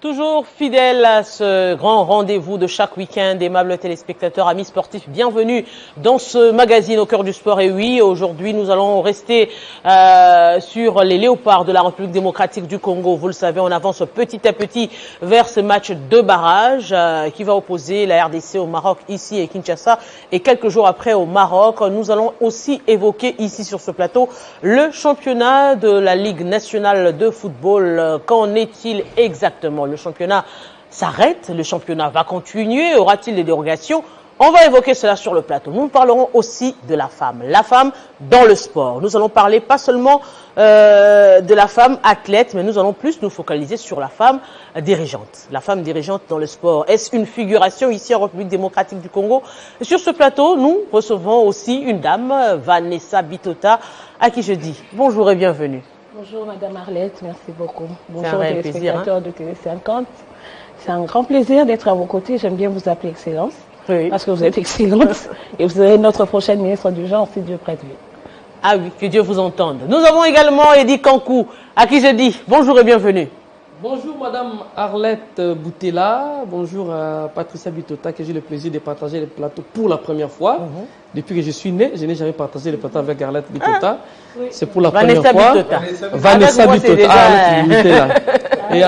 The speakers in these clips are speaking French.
Toujours fidèle à ce grand rendez-vous de chaque week-end, aimables téléspectateurs, amis sportifs, bienvenue dans ce magazine au cœur du sport. Et oui, aujourd'hui, nous allons rester sur les léopards de la République démocratique du Congo. Vous le savez, on avance petit à petit vers ce match de barrage qui va opposer la RDC au Maroc, ici à Kinshasa. Et quelques jours après au Maroc, nous allons aussi évoquer ici sur ce plateau le championnat de la Ligue nationale de football. Qu'en est-il exactement? Le championnat s'arrête, le championnat va continuer, aura-t-il des dérogations? On va évoquer cela sur le plateau. Nous parlerons aussi de la femme dans le sport. Nous allons parler pas seulement de la femme athlète, mais nous allons plus nous focaliser sur la femme dirigeante. La femme dirigeante dans le sport. Est-ce une figuration ici en République démocratique du Congo? Et sur ce plateau, nous recevons aussi une dame, Vanessa Bitota, à qui je dis bonjour et bienvenue. Bonjour Madame Arlette, merci beaucoup. Bonjour les téléspectateurs de Télé 50. C'est un grand plaisir d'être à vos côtés. J'aime bien vous appeler Excellence, parce que vous êtes excellente et vous serez notre prochaine ministre du genre si Dieu prête lui. Ah oui, que Dieu vous entende. Nous avons également Eddy Kankou, à qui je dis bonjour et bienvenue. Bonjour Madame Arlette Boutella, bonjour à Patricia Bitota, que j'ai le plaisir de partager le plateau pour la première fois. Depuis que je suis né, je n'ai jamais partagé le plateau avec Arlette Bitota. C'est pour la première fois. Vanessa Bitota. Et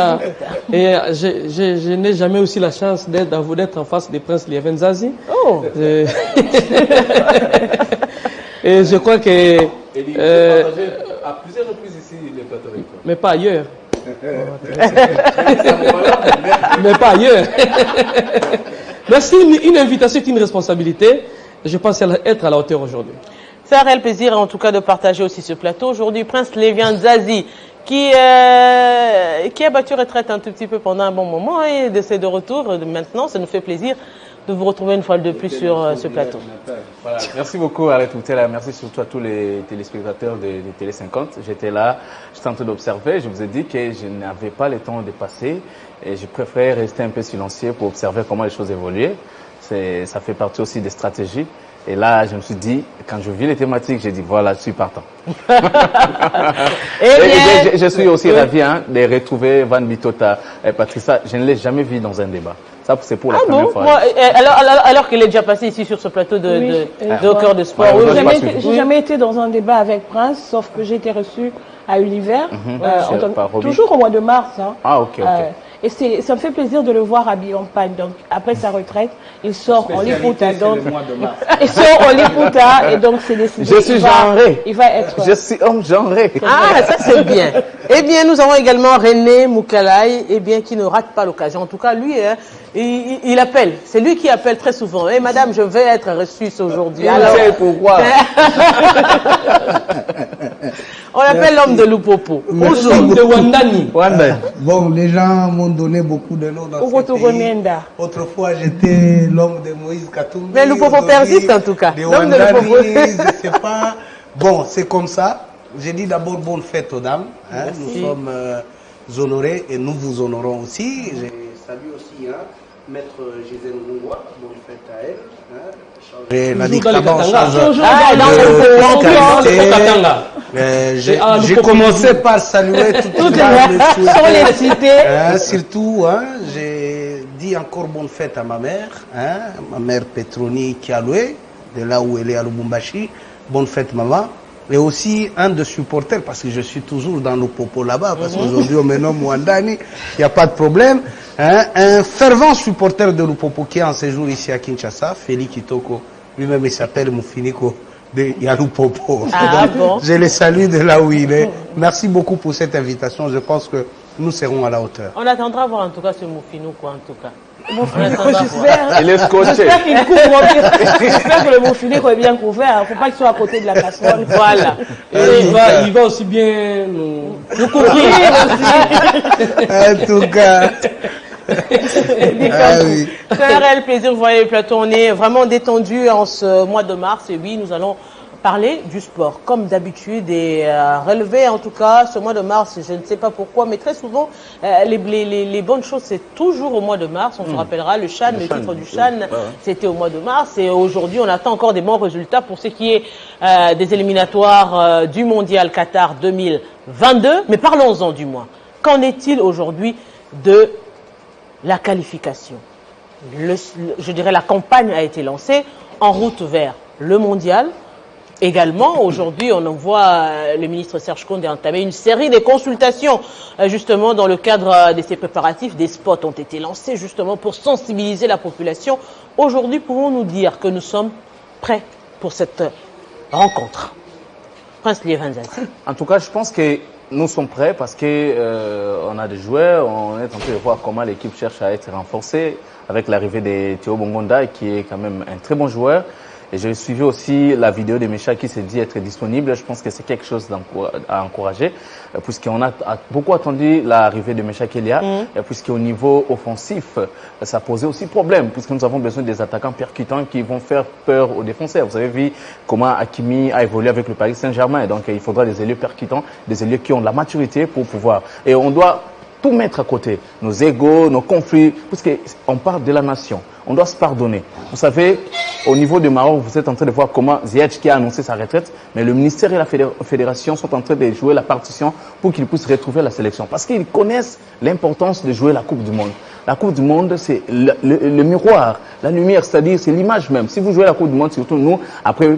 je n'ai jamais aussi la chance d'être en face des princes Lieven Zazi. Oh. Et je crois que... à plusieurs reprises ici le plateau avec toi. Mais pas ailleurs. Mais pas ailleurs. Merci, une invitation est une responsabilité. Je pense être à la hauteur aujourd'hui. C'est un réel plaisir en tout cas de partager aussi ce plateau. Aujourd'hui, Prince Lieven Zazi qui a battu retraite un tout petit peu pendant un bon moment et c'est de retour maintenant. Ça nous fait plaisir de vous retrouver une fois de plus sur ce plateau. Voilà. Merci beaucoup Arlette Boutella, merci surtout à tous les téléspectateurs de Télé 50. J'étais là, j'étais en train d'observer, je vous ai dit que je n'avais pas le temps de passer et je préfère rester un peu silencieux pour observer comment les choses évoluaient. Ça fait partie aussi des stratégies. Et là, je me suis dit, quand je vis les thématiques, j'ai dit, voilà, je suis partant. Et je suis aussi ravi de retrouver Van Bitota et Patricia. Je ne l'ai jamais vu dans un débat. Ça, c'est pour la première fois. Moi, alors qu'il est déjà passé ici sur ce plateau de au cœur de sport. J'ai jamais été dans un débat avec Prince, sauf que j'ai été reçue à Univers, toujours au mois de mars. Hein. Ah, ok. Et ça me fait plaisir de le voir habillé en panne. Donc, après sa retraite, il sort en Liputa. Donc, il sort en Liputa et donc c'est décidé. Je suis genré. Il va être. Je suis homme genré. Ah, ça c'est bien. Eh bien, nous avons également René Moukalaï, qui ne rate pas l'occasion. En tout cas, lui, il appelle. C'est lui qui appelle très souvent. Eh, madame, je vais être reçue aujourd'hui. Alors, pourquoi? On l'appelle l'homme de Lupopo. Bonjour, de Wandani. Bon, les gens m'ont donné beaucoup de noms dans ce pays. Autrefois, j'étais l'homme de Moïse Katumbi. Mais Lupopo persiste en tout cas. L'homme de Lupopo. Je sais pas. Bon, c'est comme ça. J'ai dit d'abord bonne fête aux dames. Hein. Nous sommes honorés et nous vous honorons aussi. Je salue aussi Maître Gisèle Mungwa. Bonne fête à elle. Hein. La dictature change. J'ai commencé par saluer toutes les cités. Surtout, j'ai dit encore bonne fête à ma mère Petroni Kialoué, de là où elle est à Lubumbashi. Bonne fête maman. Et aussi un de supporters, parce que je suis toujours dans le popo là-bas, parce qu'aujourd'hui on me nomme Wandani, il n'y a pas de problème. Un fervent supporter de Lupopo qui est en séjour ici à Kinshasa, Félix Kitoko, lui-même il s'appelle Moufiniko de Yalupopo. Je le salue de là où il est. Merci beaucoup pour cette invitation, je pense que nous serons à la hauteur. On attendra voir en tout cas ce Moufiniko en tout cas. Il est scotché. J'espère qu'il couvre bien. J'espère que le Moufiniko est bien couvert. Il ne faut pas qu'il soit à côté de la casserole. Voilà. Et il va aussi bien nous couvrir aussi. En tout cas. C'est un réel plaisir, vous voyez le plateau, on est vraiment détendu en ce mois de mars et oui, nous allons parler du sport, comme d'habitude, et relever en tout cas ce mois de mars, je ne sais pas pourquoi, mais très souvent, les bonnes choses, c'est toujours au mois de mars. On se rappellera, le CHAN, le titre du CHAN, c'était au mois de mars, et aujourd'hui, on attend encore des bons résultats pour ce qui est des éliminatoires du Mondial Qatar 2022. Mais parlons-en du moins. Qu'en est-il aujourd'hui de la qualification? Je dirais la campagne a été lancée en route vers le mondial. Également, aujourd'hui, on en voit le ministre Serge Condé entamer une série de consultations, justement, dans le cadre de ces préparatifs. Des spots ont été lancés, justement, pour sensibiliser la population. Aujourd'hui, pouvons-nous dire que nous sommes prêts pour cette rencontre? Prince Lievanzasi. En tout cas, je pense que nous sommes prêts parce que on a des joueurs, on est en train de voir comment l'équipe cherche à être renforcée avec l'arrivée de Théo Bongonda, qui est quand même un très bon joueur. Et j'ai suivi aussi la vidéo de Mecha qui s'est dit être disponible. Je pense que c'est quelque chose à encourager, puisqu'on a beaucoup attendu l'arrivée de Mecha Kelia, puisqu'au niveau offensif, ça posait aussi problème, puisque nous avons besoin des attaquants percutants qui vont faire peur aux défenseurs. Vous avez vu comment Hakimi a évolué avec le Paris Saint-Germain. Donc il faudra des ailiers percutants, des ailiers qui ont de la maturité pour pouvoir. Et on doit tout mettre à côté, nos égos, nos conflits, puisqu'on parle de la nation. On doit se pardonner. Vous savez, au niveau du Maroc, vous êtes en train de voir comment Ziyech qui a annoncé sa retraite, mais le ministère et la fédération sont en train de jouer la partition pour qu'ils puissent retrouver la sélection. Parce qu'ils connaissent l'importance de jouer la Coupe du Monde. La Coupe du Monde, c'est le miroir, la lumière, c'est-à-dire c'est l'image même. Si vous jouez la Coupe du Monde, surtout nous, après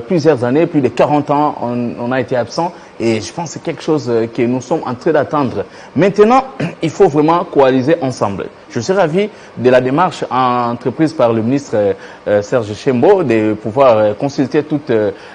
plusieurs années, plus de 40 ans, on a été absents. Et je pense que c'est quelque chose que nous sommes en train d'attendre. Maintenant, il faut vraiment coaliser ensemble. Je suis ravi de la démarche entreprise par le ministre Serge Chembo de pouvoir consulter tous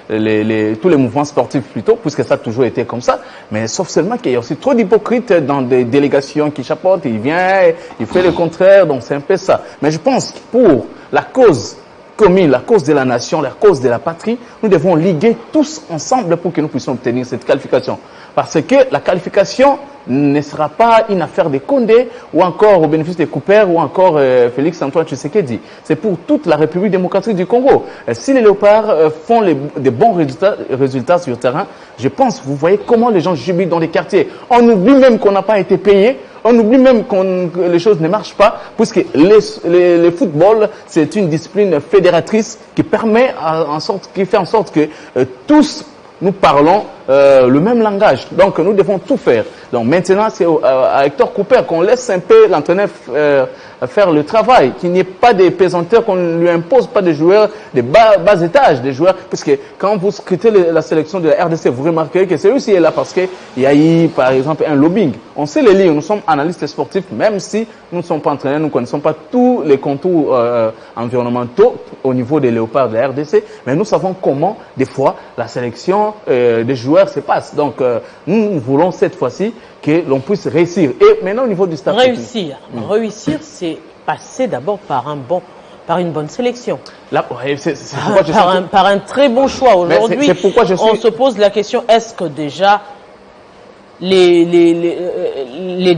les mouvements sportifs plutôt, puisque ça a toujours été comme ça. Mais sauf seulement qu'il y a aussi trop d'hypocrites dans des délégations qui chapeautent, il vient, il fait le contraire, donc c'est un peu ça. Mais je pense que pour la cause commune, la cause de la nation, la cause de la patrie, nous devons liguer tous ensemble pour que nous puissions obtenir cette qualification. Parce que la qualification ne sera pas une affaire de Condé ou encore au bénéfice des Cooper ou encore Félix-Antoine Tshisekedi. C'est pour toute la République démocratique du Congo. Si les Léopards font des bons résultats sur le terrain, je pense, vous voyez comment les gens jubilent dans les quartiers. On oublie même qu'on n'a pas été payé. On oublie même que les choses ne marchent pas, puisque le football, c'est une discipline fédératrice qui fait en sorte que tous nous parlons le même langage. Donc nous devons tout faire. Donc maintenant, c'est à Hector Cooper qu'on laisse un peu l'entraîneur faire le travail, qu'il n'y ait pas des pesanteurs, qu'on ne lui impose pas des joueurs de bas étage, des joueurs, parce que quand vous scrutez la sélection de la RDC, vous remarquerez que c'est aussi là parce qu'il y a eu, par exemple, un lobbying. On sait les lire, nous sommes analystes sportifs, même si nous ne sommes pas entraîneurs, nous ne connaissons pas tous les contours environnementaux au niveau des léopards de la RDC, mais nous savons comment, des fois, la sélection des joueurs se passe. Donc, nous voulons cette fois-ci que l'on puisse réussir. Et maintenant, au niveau du staff. Réussir, c'est passer d'abord par une bonne sélection. Là, par un très bon choix. Aujourd'hui, on se pose la question, est-ce que déjà les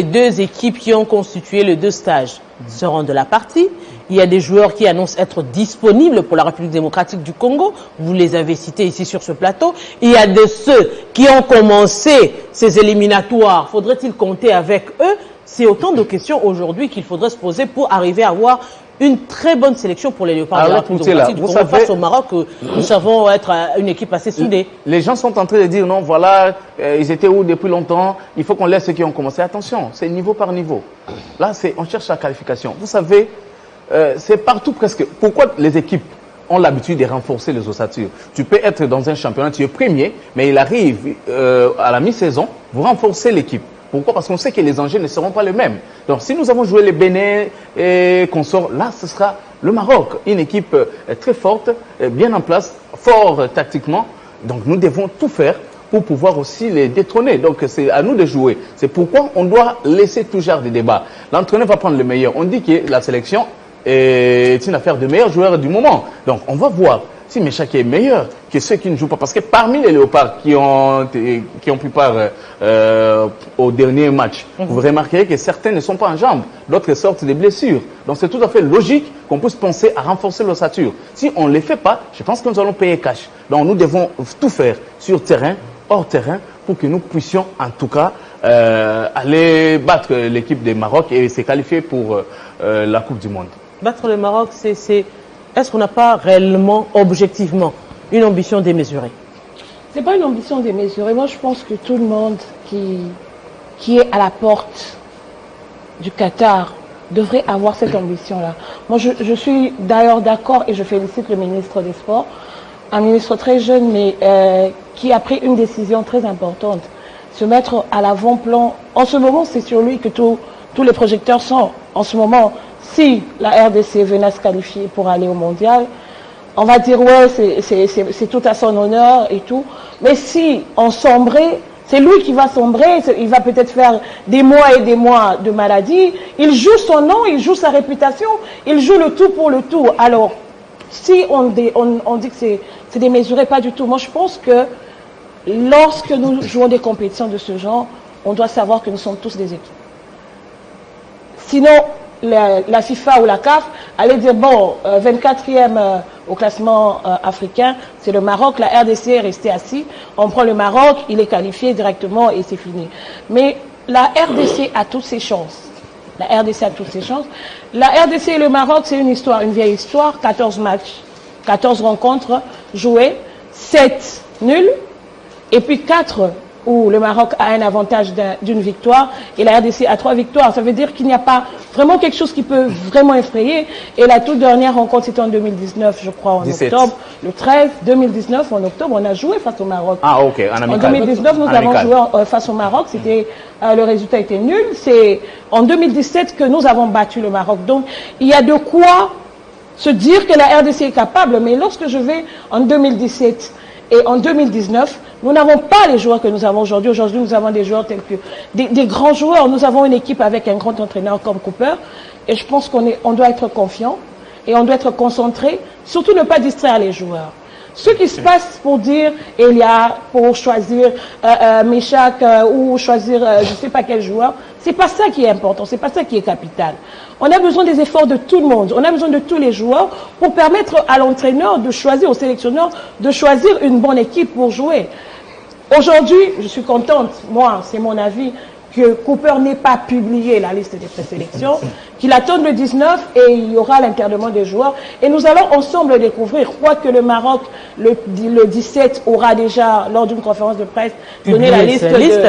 deux équipes qui ont constitué les deux stages seront de la partie? Il y a des joueurs qui annoncent être disponibles pour la République démocratique du Congo. Vous les avez cités ici sur ce plateau. Il y a de ceux qui ont commencé ces éliminatoires. Faudrait-il compter avec eux? C'est autant de questions aujourd'hui qu'il faudrait se poser pour arriver à avoir une très bonne sélection pour les Léopards de la République démocratique du Congo face au Maroc. Nous savons être une équipe assez soudée. Les gens sont en train de dire non, voilà, ils étaient où depuis longtemps, il faut qu'on laisse ceux qui ont commencé. Attention, c'est niveau par niveau. Là, on cherche la qualification. Vous savez, c'est partout presque. Pourquoi les équipes ont l'habitude de renforcer les ossatures? Tu peux être dans un championnat, tu es premier, mais il arrive à la mi-saison, vous renforcez l'équipe. Pourquoi? Parce qu'on sait que les enjeux ne seront pas les mêmes. Donc si nous avons joué les Bénin et qu'on sort, là ce sera le Maroc. Une équipe très forte, bien en place, fort tactiquement. Donc nous devons tout faire pour pouvoir aussi les détrôner. Donc c'est à nous de jouer. C'est pourquoi on doit laisser tout genre de débat. L'entraîneur va prendre le meilleur. On dit que la sélection est une affaire de meilleurs joueurs du moment. Donc on va voir si Méchac est meilleur que ceux qui ne jouent pas. Parce que parmi les Léopards qui ont pris part au dernier match, vous remarquerez que certains ne sont pas en jambes, d'autres sortent des blessures. Donc c'est tout à fait logique qu'on puisse penser à renforcer l'ossature. Si on ne les fait pas, je pense que nous allons payer cash. Donc nous devons tout faire sur terrain, hors terrain, pour que nous puissions en tout cas aller battre l'équipe du Maroc et se qualifier pour la Coupe du Monde. Battre le Maroc, est-ce qu'on n'a pas réellement, objectivement, une ambition démesurée? C'est pas une ambition démesurée. Moi, je pense que tout le monde qui est à la porte du Qatar devrait avoir cette ambition-là. Moi, je suis d'ailleurs d'accord et je félicite le ministre des Sports, un ministre très jeune, mais qui a pris une décision très importante. Se mettre à l'avant-plan. En ce moment, c'est sur lui que tous les projecteurs sont. En ce moment, si la RDC venait à se qualifier pour aller au mondial, on va dire ouais, c'est tout à son honneur et tout. Mais si on sombrait, c'est lui qui va sombrer, il va peut-être faire des mois et des mois de maladie. Il joue son nom, il joue sa réputation, il joue le tout pour le tout. Alors, si on dit que c'est démesuré, pas du tout. Moi, je pense que lorsque nous jouons des compétitions de ce genre, on doit savoir que nous sommes tous des équipes. Sinon, la FIFA ou la CAF allait dire, bon, 24e au classement africain, c'est le Maroc, la RDC est restée assise, on prend le Maroc, il est qualifié directement et c'est fini. Mais la RDC a toutes ses chances. La RDC a toutes ses chances. La RDC et le Maroc, c'est une histoire, une vieille histoire, 14 matchs, 14 rencontres jouées, 7 nuls, et puis 4 où le Maroc a un avantage d'une victoire et la RDC a 3 victoires. Ça veut dire qu'il n'y a pas vraiment quelque chose qui peut vraiment effrayer. Et la toute dernière rencontre, c'était en 2019, je crois, en 17. octobre. Le 13, 2019, en octobre, on a joué face au Maroc. Ah, ok, en amical. En 2019, nous avons joué face au Maroc. Le résultat était nul. C'est en 2017 que nous avons battu le Maroc. Donc, il y a de quoi se dire que la RDC est capable. Mais lorsque je vais en 2017 et en 2019, nous n'avons pas les joueurs que nous avons aujourd'hui. Aujourd'hui, nous avons des joueurs tels que des grands joueurs. Nous avons une équipe avec un grand entraîneur comme Cooper. Et je pense qu'on doit être confiant et on doit être concentré. Surtout ne pas distraire les joueurs. Ce qui se passe pour dire Elia, pour choisir Méchac ou choisir je ne sais pas quel joueur, c'est pas ça qui est important, c'est pas ça qui est capital. On a besoin des efforts de tout le monde, on a besoin de tous les joueurs pour permettre à l'entraîneur de choisir, au sélectionneur de choisir une bonne équipe pour jouer. Aujourd'hui, je suis contente, moi, c'est mon avis, que Cooper n'ait pas publié la liste des présélections, qu'il attende le 19 et il y aura l'internement des joueurs. Et nous allons ensemble découvrir. Je crois que le Maroc, le 17, aura déjà, lors d'une conférence de presse, donné la liste,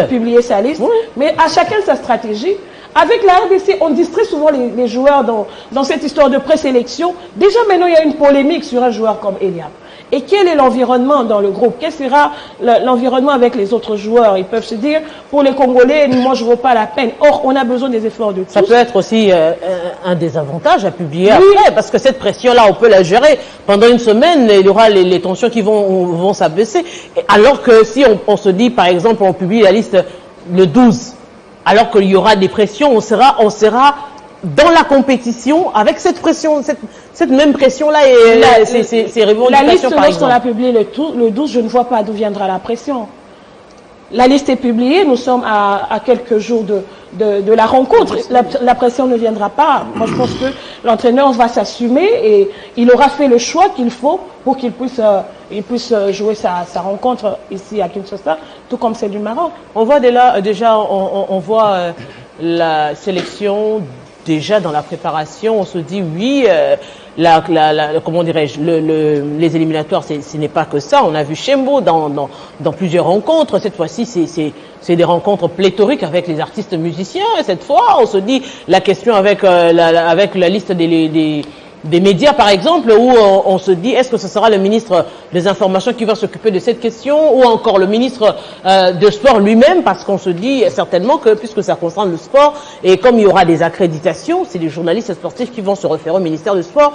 publié sa liste. Oui. Mais à chacun sa stratégie. Avec la RDC, on distrait souvent les joueurs dans cette histoire de présélection. Déjà maintenant, il y a une polémique sur un joueur comme Eliab. Et quel est l'environnement dans le groupe? Quel sera l'environnement avec les autres joueurs? Ils peuvent se dire, pour les Congolais, moi je ne vaux pas la peine. Or, on a besoin des efforts de tous. Ça peut être aussi un désavantage à publier après, parce que cette pression-là, on peut la gérer. Pendant une semaine, il y aura les tensions qui vont s'abaisser. Alors que si on se dit, par exemple, on publie la liste le 12, alors qu'il y aura des pressions, on sera dans la compétition avec cette pression, cette même pression-là et ces revendications, la liste, par exemple. Lorsqu'on a publié le 12, je ne vois pas d'où viendra la pression. La liste est publiée, nous sommes à quelques jours de la rencontre. La pression ne viendra pas. Moi, je pense que l'entraîneur va s'assumer et il aura fait le choix qu'il faut pour qu'il puisse jouer sa rencontre ici à Kinshasa, tout comme celle du Maroc. On voit déjà on voit la sélection déjà dans la préparation. On se dit oui, comment dirais-je, les éliminatoires, ce n'est pas que ça. On a vu Chembo dans plusieurs rencontres. Cette fois-ci, c'est des rencontres pléthoriques avec les artistes musiciens. Et cette fois, on se dit la question avec la liste des médias, par exemple, où on se dit, est-ce que ce sera le ministre des Informations qui va s'occuper de cette question, ou encore le ministre de Sport lui-même, parce qu'on se dit certainement que, puisque ça concerne le sport, et comme il y aura des accréditations, c'est les journalistes sportifs qui vont se référer au ministère du Sport.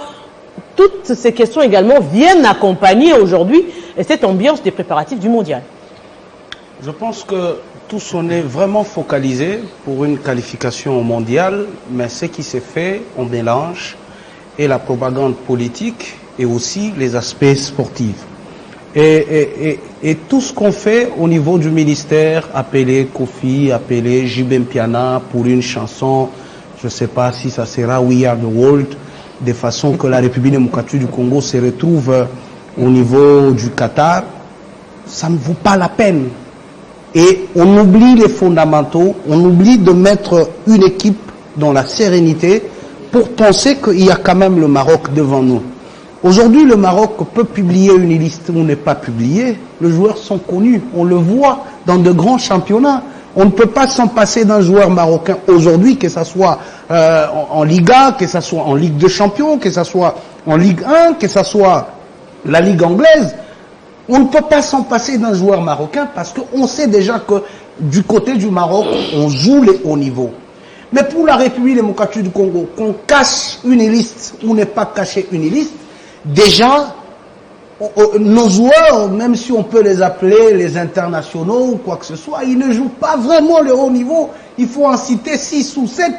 Toutes ces questions également viennent accompagner aujourd'hui cette ambiance des préparatifs du mondial. Je pense que tous on est vraiment focalisés pour une qualification au mondial, mais ce qui s'est fait, on mélange et la propagande politique et aussi les aspects sportifs. Et tout ce qu'on fait au niveau du ministère, appeler Kofi, appeler Jibem Piana pour une chanson, je ne sais pas si ça sera We Are the World, de façon que la République démocratique du Congo se retrouve au niveau du Qatar, ça ne vaut pas la peine. Et on oublie les fondamentaux, on oublie de mettre une équipe dans la sérénité pour penser qu'il y a quand même le Maroc devant nous. Aujourd'hui, le Maroc peut publier une liste ou n'est pas publiée. Les joueurs sont connus, on le voit dans de grands championnats. On ne peut pas s'en passer d'un joueur marocain aujourd'hui, que ce soit en Liga, que ce soit en Ligue des Champions, que ce soit en Ligue 1, que ce soit la Ligue anglaise. On ne peut pas s'en passer d'un joueur marocain parce qu'on sait déjà que du côté du Maroc, on joue les hauts niveaux. Mais pour la République démocratique du Congo, qu'on cache une liste ou n'est pas caché une liste, déjà, nos joueurs, même si on peut les appeler les internationaux ou quoi que ce soit, ils ne jouent pas vraiment le haut niveau. Il faut en citer 6 ou 7.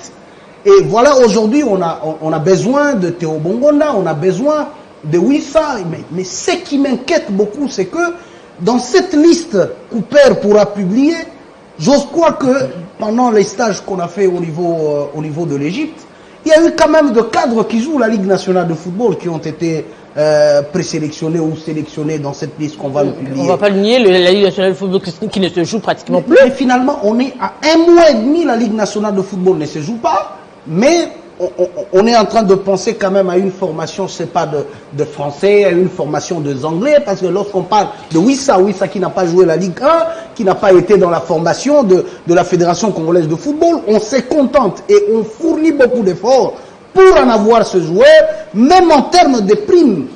Et voilà, aujourd'hui, on a besoin de Théo Bongonda, on a besoin de Wissa. Mais ce qui m'inquiète beaucoup, c'est que dans cette liste Cooper pourra publier, j'ose croire que pendant les stages qu'on a fait au niveau de l'Égypte, il y a eu quand même de cadres qui jouent la Ligue nationale de football qui ont été présélectionnés ou sélectionnés dans cette liste qu'on va nous publier. On ne va pas le nier, la Ligue nationale de football qui ne se joue pratiquement plus. Mais finalement, on est à 1 mois et demi, la Ligue nationale de football ne se joue pas, mais on est en train de penser quand même à une formation, je sais pas, de français, à une formation de anglais, parce que lorsqu'on parle de Wissa qui n'a pas joué la Ligue 1, qui n'a pas été dans la formation de la Fédération congolaise de football, on se contente et on fournit beaucoup d'efforts pour en avoir ce joueur, même en termes de primes.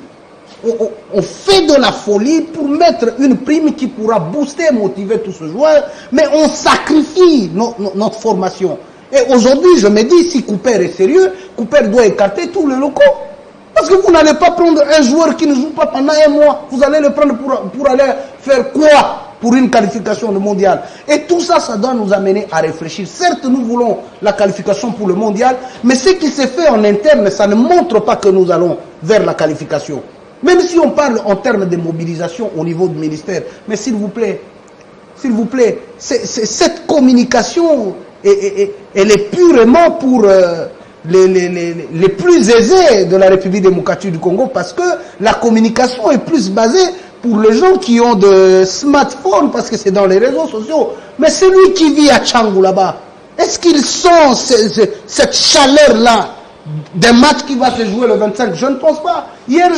On fait de la folie pour mettre une prime qui pourra booster et motiver tous ce joueur, mais on sacrifie notre formation. Et aujourd'hui, je me dis, si Cooper est sérieux, Cooper doit écarter tous les locaux. Parce que vous n'allez pas prendre un joueur qui ne joue pas pendant 1 mois. Vous allez le prendre pour aller faire quoi pour une qualification de mondial? Et tout ça, ça doit nous amener à réfléchir. Certes, nous voulons la qualification pour le mondial, mais ce qui s'est fait en interne, ça ne montre pas que nous allons vers la qualification. Même si on parle en termes de mobilisation au niveau du ministère. Mais s'il vous plaît, cette communication, elle est purement pour les plus aisés de la République démocratique du Congo, parce que la communication est plus basée pour les gens qui ont de smartphones, parce que c'est dans les réseaux sociaux. Mais celui qui vit à Tchangou là-bas, est-ce qu'ils sent cette chaleur-là d'un match qui va se jouer le 25? Je ne pense pas. Hier,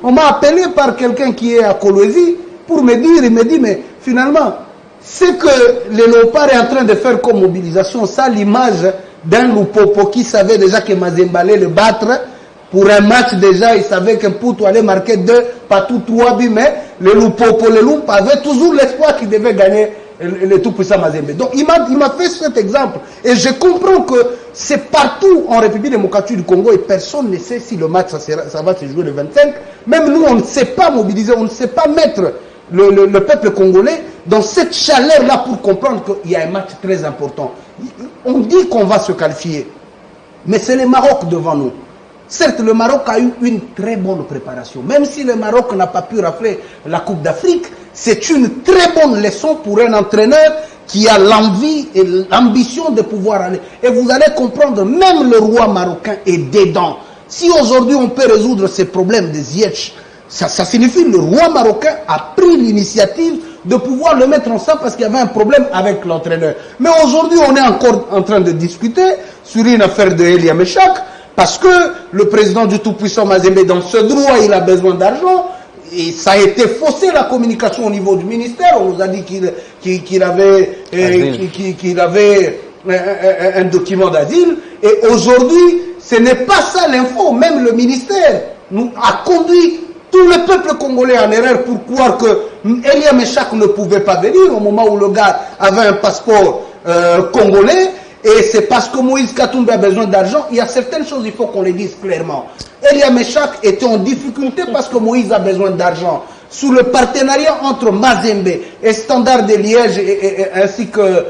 on m'a appelé par quelqu'un qui est à Kolwezi pour me dire, il me dit, mais finalement, ce que le Léopard est en train de faire comme mobilisation, ça l'image d'un Loupopo qui savait déjà que Mazembe allait le battre. Pour un match déjà, il savait que Poutou allait marquer 2, pas tout 3 buts, mais le Loupopo, le Loup avait toujours l'espoir qu'il devait gagner le tout-puissant Mazembe. Donc il m'a fait cet exemple. Et je comprends que c'est partout en République démocratique du Congo et personne ne sait si le match ça va se jouer le 25. Même nous, on ne sait pas mobiliser, on ne sait pas mettre le peuple congolais dans cette chaleur-là pour comprendre qu'il y a un match très important. On dit qu'on va se qualifier, mais c'est le Maroc devant nous. Certes, le Maroc a eu une très bonne préparation. Même si le Maroc n'a pas pu rafler la Coupe d'Afrique, c'est une très bonne leçon pour un entraîneur qui a l'envie et l'ambition de pouvoir aller. Et vous allez comprendre, même le roi marocain est dedans. Si aujourd'hui on peut résoudre ces problèmes de Ziyech, ça signifie que le roi marocain a pris l'initiative de pouvoir le mettre ensemble parce qu'il y avait un problème avec l'entraîneur. Mais aujourd'hui, on est encore en train de discuter sur une affaire de Elia Meshak, parce que le président du tout-puissant Mazembe, dans ce droit, il a besoin d'argent. Et ça a été faussé, la communication au niveau du ministère. On nous a dit qu'il avait un document d'asile. Et aujourd'hui, ce n'est pas ça l'info. Même le ministère nous a conduit tout le peuple congolais en erreur pour croire que Elia Meshak ne pouvait pas venir au moment où le gars avait un passeport congolais. Et c'est parce que Moïse Katumbi a besoin d'argent. Il y a certaines choses, il faut qu'on les dise clairement. Elia Meshak était en difficulté parce que Moïse a besoin d'argent. sur le partenariat entre Mazembe et Standard de Liège ainsi que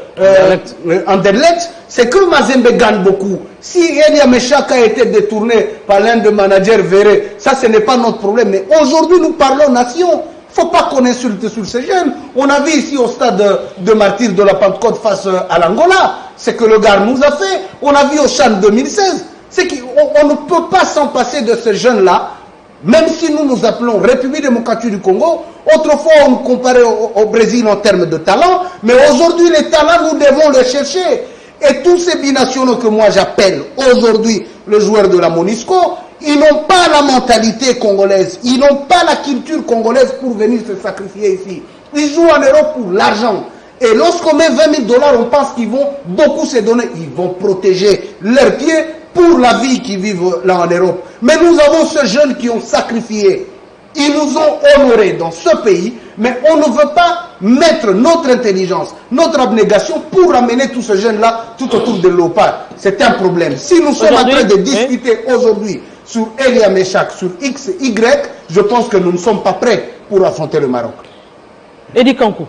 Anderlecht, c'est que Mazembe gagne beaucoup. Si Elia Meshak a été détourné par l'un des managers Verret, ça ce n'est pas notre problème. Mais aujourd'hui nous parlons nation. Il ne faut pas qu'on insulte sur ces jeunes. On a vu ici au stade de Martyrs de la Pentecôte face à l'Angola, c'est que le gars nous a fait. On a vu au Chan 2016. C'est qu'on ne peut pas s'en passer de ces jeunes-là. Même si nous nous appelons République démocratique du Congo, autrefois on nous comparait au Brésil en termes de talent, mais aujourd'hui les talents nous devons les chercher. Et tous ces binationaux que moi j'appelle aujourd'hui le joueur de la Monisco, ils n'ont pas la mentalité congolaise, ils n'ont pas la culture congolaise pour venir se sacrifier ici. Ils jouent en Europe pour l'argent. Et lorsqu'on met 20 000 $, on pense qu'ils vont beaucoup se donner, ils vont protéger leurs pieds pour la vie qu'ils vivent là en Europe. Mais nous avons ces jeunes qui ont sacrifié. Ils nous ont honorés dans ce pays, mais on ne veut pas mettre notre intelligence, notre abnégation pour amener tous ces jeunes-là tout autour de l'OPA. C'est un problème. Si nous sommes en train de discuter aujourd'hui sur Elia Meshak, sur X, Y, je pense que nous ne sommes pas prêts pour affronter le Maroc. Eddie Kankou,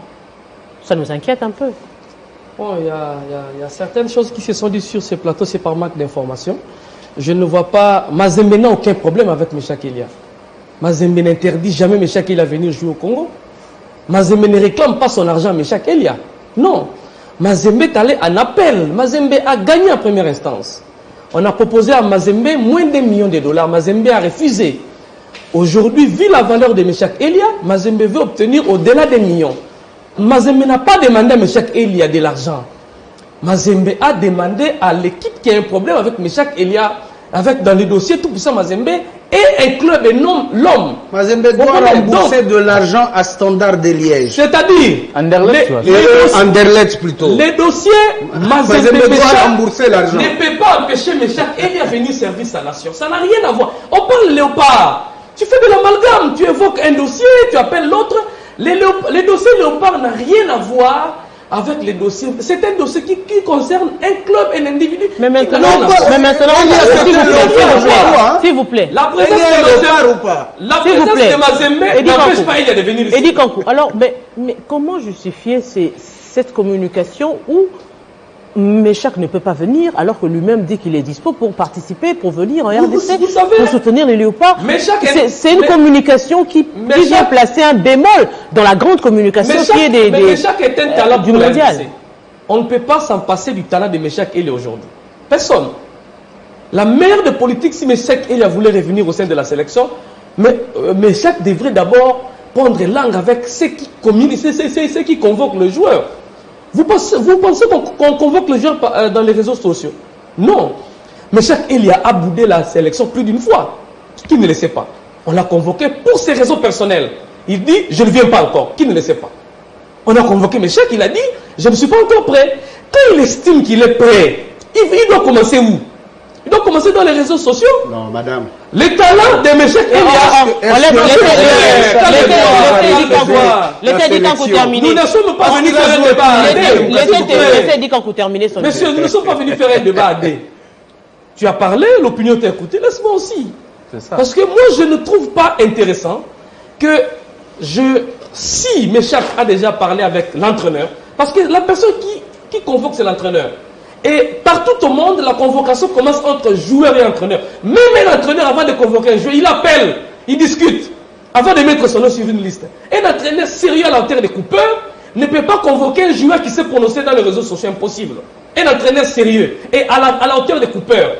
ça nous inquiète un peu. Bon, il y a certaines choses qui se sont dites sur ces plateaux, c'est par manque d'information. Je ne vois pas... Mazembe n'a aucun problème avec Meshak Elia. Mazembe n'interdit jamais Meshak Elia venir jouer au Congo. Mazembe ne réclame pas son argent à Meshak Elia. Non. Mazembe est allé en appel. Mazembe a gagné en première instance. On a proposé à Mazembe moins d'1 million de $. Mazembe a refusé. Aujourd'hui, vu la valeur de Meshak Elia, Mazembe veut obtenir au-delà des millions. Mazembe n'a pas demandé à Meshak Elia de l'argent. Mazembe a demandé à l'équipe qui a un problème avec Meshak Elia, avec dans les dossiers tout puissant Mazembe, et un club et non l'homme. Mazembe doit rembourser de l'argent à Standard de Liège. C'est-à-dire Anderlecht plutôt. Les dossiers, Mazembe doit rembourser l'argent. Ne peut pas empêcher Meshak Elia venir servir sa nation. Ça n'a rien à voir. On parle léopard. Tu fais de l'amalgame, tu évoques un dossier, tu appelles l'autre. Les dossiers léopard n'ont rien à voir avec les dossiers. C'est un dossier qui concerne un club et un individu. Mais maintenant, s'il vous plaît. La présence de Mazembe n'empêche pas Elia de venir ici. Eddie Kankou, alors, mais comment justifier cette communication où Meshak ne peut pas venir alors que lui-même dit qu'il est dispo pour participer, pour venir en RDC, pour soutenir les Léopards. C'est une communication qui vient placer un bémol dans la grande communication qui est Meshak est un talent du mondial. On ne peut pas s'en passer du talent de Meshak Elia aujourd'hui. Personne. La meilleure de politique, si Meshak Elia voulait revenir au sein de la sélection, Meshak devrait d'abord prendre langue avec ceux qui communiquent, ceux qui convoquent le joueur. Vous pensez qu'on convoque les joueurs dans les réseaux sociaux? Non. Meshak Elia a boudé la sélection plus d'une fois. Qui ne le sait pas? On l'a convoqué pour ses raisons personnelles. Il dit, je ne viens pas encore. Qui ne le sait pas? On a convoqué Meshak, il a dit, je ne suis pas encore prêt. Quand il estime qu'il est prêt, il doit commencer où? Il doit commencer dans les réseaux sociaux. Non, madame. Les talents de Meshak Elia. L'été dit Kankou terminé. Nous ne sommes pas venus faire un débat. L'été dit Kankou terminé. Monsieur, nous ne sommes pas venus faire un débat à D. Tu as parlé, l'opinion t'a écouté, laisse-moi aussi. Parce que moi, je ne trouve pas intéressant que si Meshak a déjà parlé avec l'entraîneur, parce que la personne qui convoque, c'est l'entraîneur. Et partout au monde, la convocation commence entre joueur et entraîneur. Même un entraîneur, avant de convoquer un joueur, il appelle, il discute, avant de mettre son nom sur une liste. Un entraîneur sérieux à la hauteur des coupeurs ne peut pas convoquer un joueur qui s'est prononcé dans les réseaux sociaux, impossible. Un entraîneur sérieux et à la hauteur des coupeurs.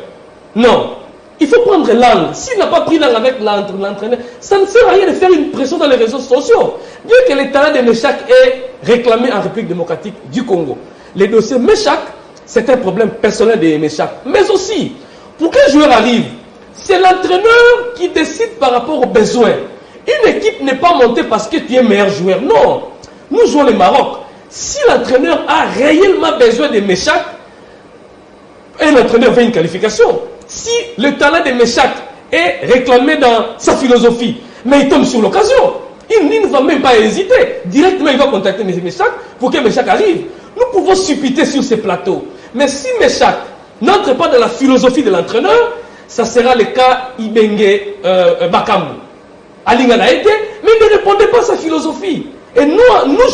Non. Il faut prendre langue. S'il n'a pas pris langue avec l'entraîneur, ça ne sert à rien de faire une pression dans les réseaux sociaux. Bien que le talent de Meshak est réclamé en République démocratique du Congo. Les dossiers Meshak, c'est un problème personnel de Meshak. Mais aussi, pour qu'un joueur arrive, c'est l'entraîneur qui décide par rapport aux besoins. Une équipe n'est pas montée parce que tu es meilleur joueur. Non. Nous jouons le Maroc. Si l'entraîneur a réellement besoin de Meshak, un entraîneur veut une qualification. Si le talent de Meshak est réclamé dans sa philosophie, mais il tombe sur l'occasion, il ne va même pas hésiter. Directement, il va contacter Meshak pour que Meshak arrive. Nous pouvons supputer sur ces plateaux. Mais si Meshak n'entre pas dans la philosophie de l'entraîneur, ça sera le cas Ibenge Bakambu. Alinga l'a été, Mais il ne répondait pas à sa philosophie. Et nous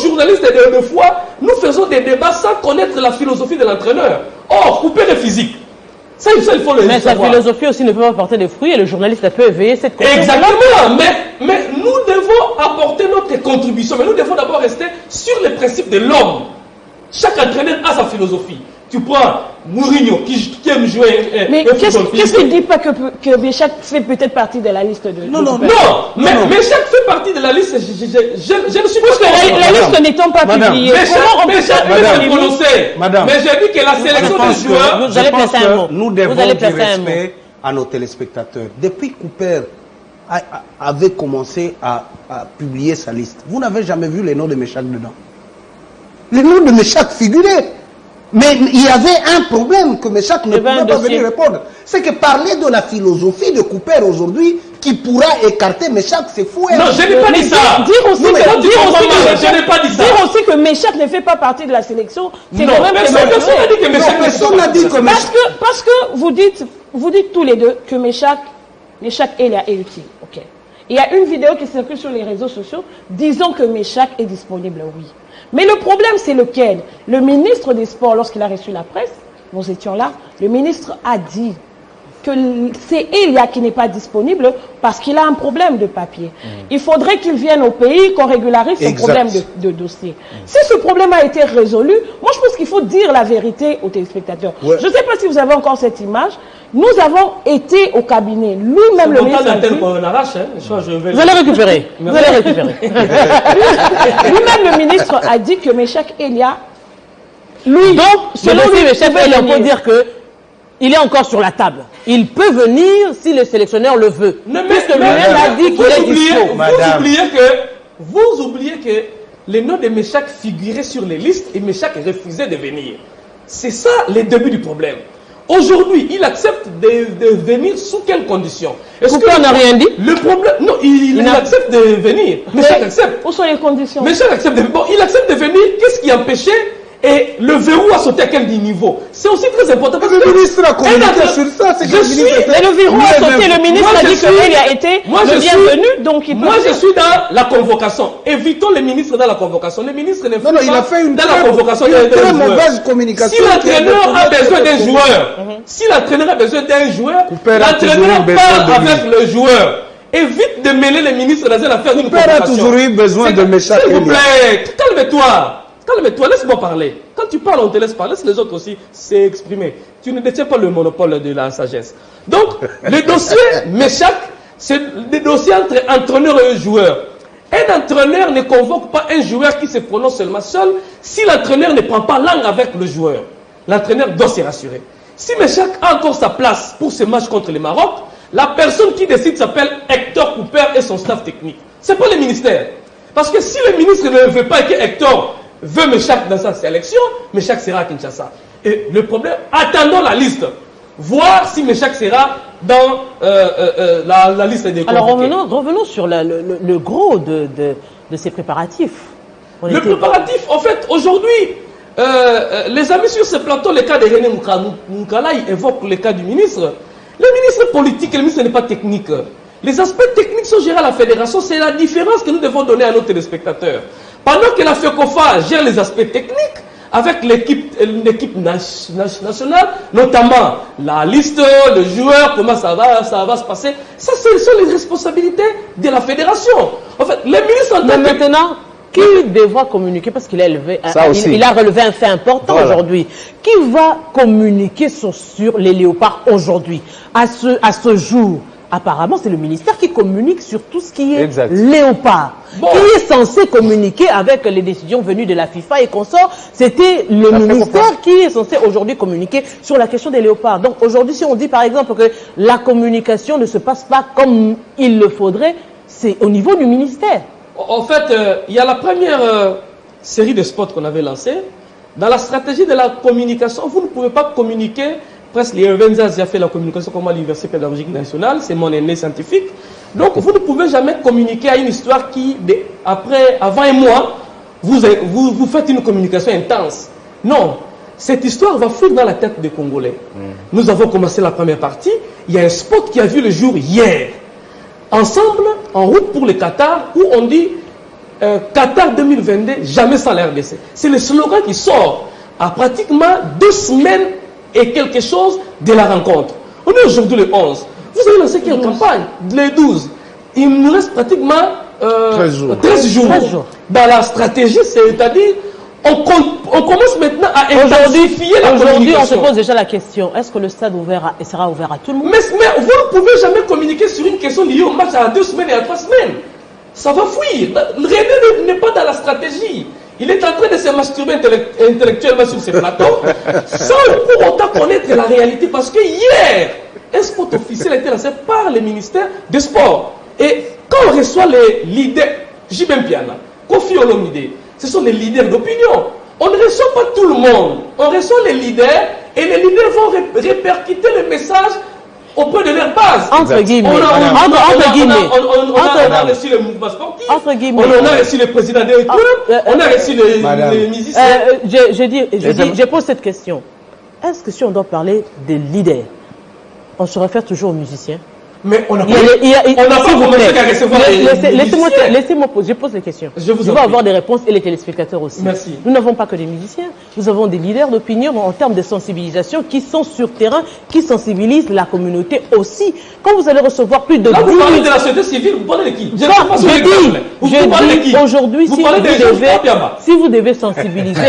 journalistes, de fois, nous faisons des débats sans connaître la philosophie de l'entraîneur. Or, couper le physique. Ça, il faut le Mais sa philosophie aussi ne peut pas porter des fruits et le journaliste peut éveiller cette confiance. Exactement. Mais nous devons apporter notre contribution. Mais nous devons d'abord rester sur les principes de l'homme. Chaque entraîneur a sa philosophie. Tu prends Mourinho qui aime jouer. Mais qu'est-ce qu'il ne dit pas que Méchac fait peut-être partie de la liste de. Non, Méchac fait partie de la liste. Je ne suis pas. Parce que la liste n'étant pas publiée. Méchac peut se prononcer. Madame. Mais j'ai dit que la sélection des joueurs. Vous allez placer un mot. Nous devons du respect à nos téléspectateurs. Depuis que Cooper avait commencé à publier sa liste, vous n'avez jamais vu les noms de Méchac dedans. Les noms de Méchac figuraient. Mais il y avait un problème que Méchac ne pouvait pas venir répondre. C'est que parler de la philosophie de Cooper aujourd'hui, qui pourra écarter Méchac, c'est fou. Non, je n'ai pas dit ça. Dire aussi que Méchac ne fait pas partie de la sélection, c'est quand même... Personne n'a dit que Méchac ne fait pas. Parce que vous dites tous les deux que Méchac est utile. Ok. Il y a une vidéo qui circule sur les réseaux sociaux disant que Méchac est disponible, oui. Mais le problème, c'est lequel? Le ministre des Sports, lorsqu'il a reçu la presse, nous étions là, le ministre a dit que c'est Elia qui n'est pas disponible parce qu'il a un problème de papier. Il faudrait qu'il vienne au pays, qu'on régularise son problème de dossier. Si ce problème a été résolu, moi je pense qu'il faut dire la vérité aux téléspectateurs. Ouais. Je ne sais pas si vous avez encore cette image. Nous avons été au cabinet. Lui-même, le ministre a dit... Vous allez récupérer. Vous allez récupérer. Lui-même, le ministre a dit que Méchac Elia... Lui, donc, selon lui, Méchac Elia, on peut dire que il est encore sur la table. Il peut venir si le sélectionneur le veut. Puisque lui-même a dit qu'il est dispo. Vous oubliez que les noms de Méchac figuraient sur les listes et Méchac refusait de venir. C'est ça le début du problème. Aujourd'hui, il accepte de venir sous quelles conditions? Est-ce qu'on n'a rien dit? Le problème, non, il accepte de venir. Méchac accepte. Où sont les conditions? Méchac accepte de venir. Bon, il accepte de venir. Qu'est-ce qui empêchait? Et le verrou a sauté à quel niveau? C'est aussi très important. Parce que le ministre a communiqué sur ça. Mais le verrou a sauté, le ministre a dit qu'il a été le bienvenu, donc il peut. Moi, je suis dans la convocation. Évitons les ministres dans la convocation. Les ministres ne font pas il a fait une dans la convocation. Une très mauvaise communication. Si l'entraîneur a besoin d'un joueur, si l'entraîneur a besoin d'un joueur, l'entraîneur parle avec le joueur. Évite de mêler les ministres dans l'affaire d'une convocation. Cooper a toujours eu besoin de Méchac. S'il vous plaît, calme-toi. Calme-toi, laisse-moi parler. Quand tu parles, on te laisse parler. Laisse les autres aussi s'exprimer. Tu ne détiens pas le monopole de la sagesse. Donc, le dossier Méchac, c'est le dossier entre entraîneur et joueur. Un entraîneur ne convoque pas un joueur qui se prononce seulement seul si l'entraîneur ne prend pas langue avec le joueur. L'entraîneur doit se rassurer. Si Méchac a encore sa place pour ce match contre le Maroc, la personne qui décide s'appelle Hector Cooper et son staff technique. Ce n'est pas le ministère. Parce que si le ministre ne veut pas que Hector veut Méchac dans sa sélection, Méchac sera à Kinshasa. Et le problème, attendons la liste. Voir si Méchac sera dans la liste des convoqués. Alors revenons sur le gros de ces préparatifs. Préparatif, en fait, aujourd'hui, les amis sur ce plateau, le cas de René Moukala, ils évoquent le cas du ministre. Le ministre politique, le ministre n'est pas technique. Les aspects techniques sont gérés à la fédération. C'est la différence que nous devons donner à nos téléspectateurs. Pendant que la FECOFA gère les aspects techniques, avec l'équipe nationale, notamment la liste, le joueur, comment ça va se passer, ça, ce sont les responsabilités de la fédération. En fait, les ministres... Mais maintenant, qui devra communiquer, parce qu'il a relevé un fait important aujourd'hui, qui va communiquer sur les léopards aujourd'hui, à ce jour? Apparemment, c'est le ministère qui communique sur tout ce qui est léopard. Bon. Qui est censé communiquer avec les décisions venues de la FIFA et consorts. C'était le ministère qui est censé aujourd'hui communiquer sur la question des léopards. Donc aujourd'hui, si on dit par exemple que la communication ne se passe pas comme il le faudrait, c'est au niveau du ministère. En fait, il y a la première série de spots qu'on avait lancée. Dans la stratégie de la communication, vous ne pouvez pas communiquer. Presque les Evenzas a fait la communication comme à l'Université pédagogique nationale, c'est mon aîné scientifique. Donc vous ne pouvez jamais communiquer à une histoire qui, avant un mois, vous faites une communication intense. Non, cette histoire va foutre dans la tête des Congolais. Nous avons commencé la première partie, il y a un spot qui a vu le jour hier. ensemble, en route pour le Qatar, où on dit Qatar 2022, jamais sans la RDC. C'est le slogan qui sort à pratiquement 2 semaines et quelque chose de la rencontre. On est aujourd'hui le 11. Vous avez lancé quelle campagne? Le 12. Il nous reste pratiquement 13 jours. Dans la stratégie, c'est-à-dire, on commence maintenant à intensifier la communication. Aujourd'hui, on se pose déjà la question, est-ce que le stade sera ouvert à tout le monde? Mais vous ne pouvez jamais communiquer sur une question liée au match à 2 semaines et à 3 semaines. Ça va fuir. René n'est pas dans la stratégie. Il est en train de se masturber intellectuellement sur ces plateaux, sans pour autant connaître la réalité. Parce que hier, un spot officiel a été lancé par le ministère des Sports. Et quand on reçoit les leaders, J.B. Piana, Kofi Olomide, ce sont les leaders d'opinion. On ne reçoit pas tout le monde. On reçoit les leaders et les leaders vont répercuter le message auprès de leur base. Entre guillemets. On a reçu le mouvement sportif. Entre guillemets. On a reçu le président des clubs. On a reçu les musiciens. Je pose cette question. Est-ce que si on doit parler des leaders, on se réfère toujours aux musiciens? Mais on n'a pas commencé à recevoir laissez-moi poser, je pose les questions. Je veux avoir des réponses et les téléspectateurs aussi. Merci. Nous n'avons pas que des musiciens, nous avons des leaders d'opinion en termes de sensibilisation qui sont sur terrain, qui sensibilisent la communauté aussi. Quand vous allez recevoir plus de... Là, vous parlez de la société civile, vous parlez de qui? Je dis aujourd'hui, si vous devez sensibiliser...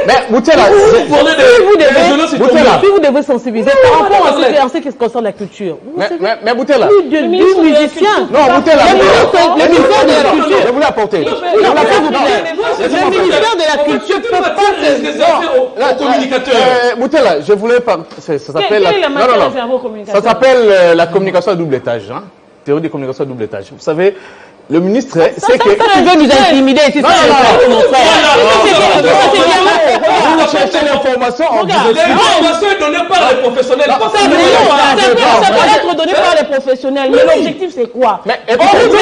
Mais Boutella, si vous devez sensibiliser par rapport à ce qui concerne la culture. Mais Boutella, du musicien. Non, Boutella, le ministère de la culture. Je vous l'ai apporté. Le ministère de la culture peut pas aux communicateurs. Boutella, je voulais pas. Ça s'appelle la communication à double étage. Théorie de communication à double étage. Vous savez. Le ministre, c'est que... Ça veut nous intimider, c'est ça. Vous cherchez l'information en vous l'information est donnée par les professionnels. Ça peut être donné par les professionnels, mais l'objectif c'est quoi? On route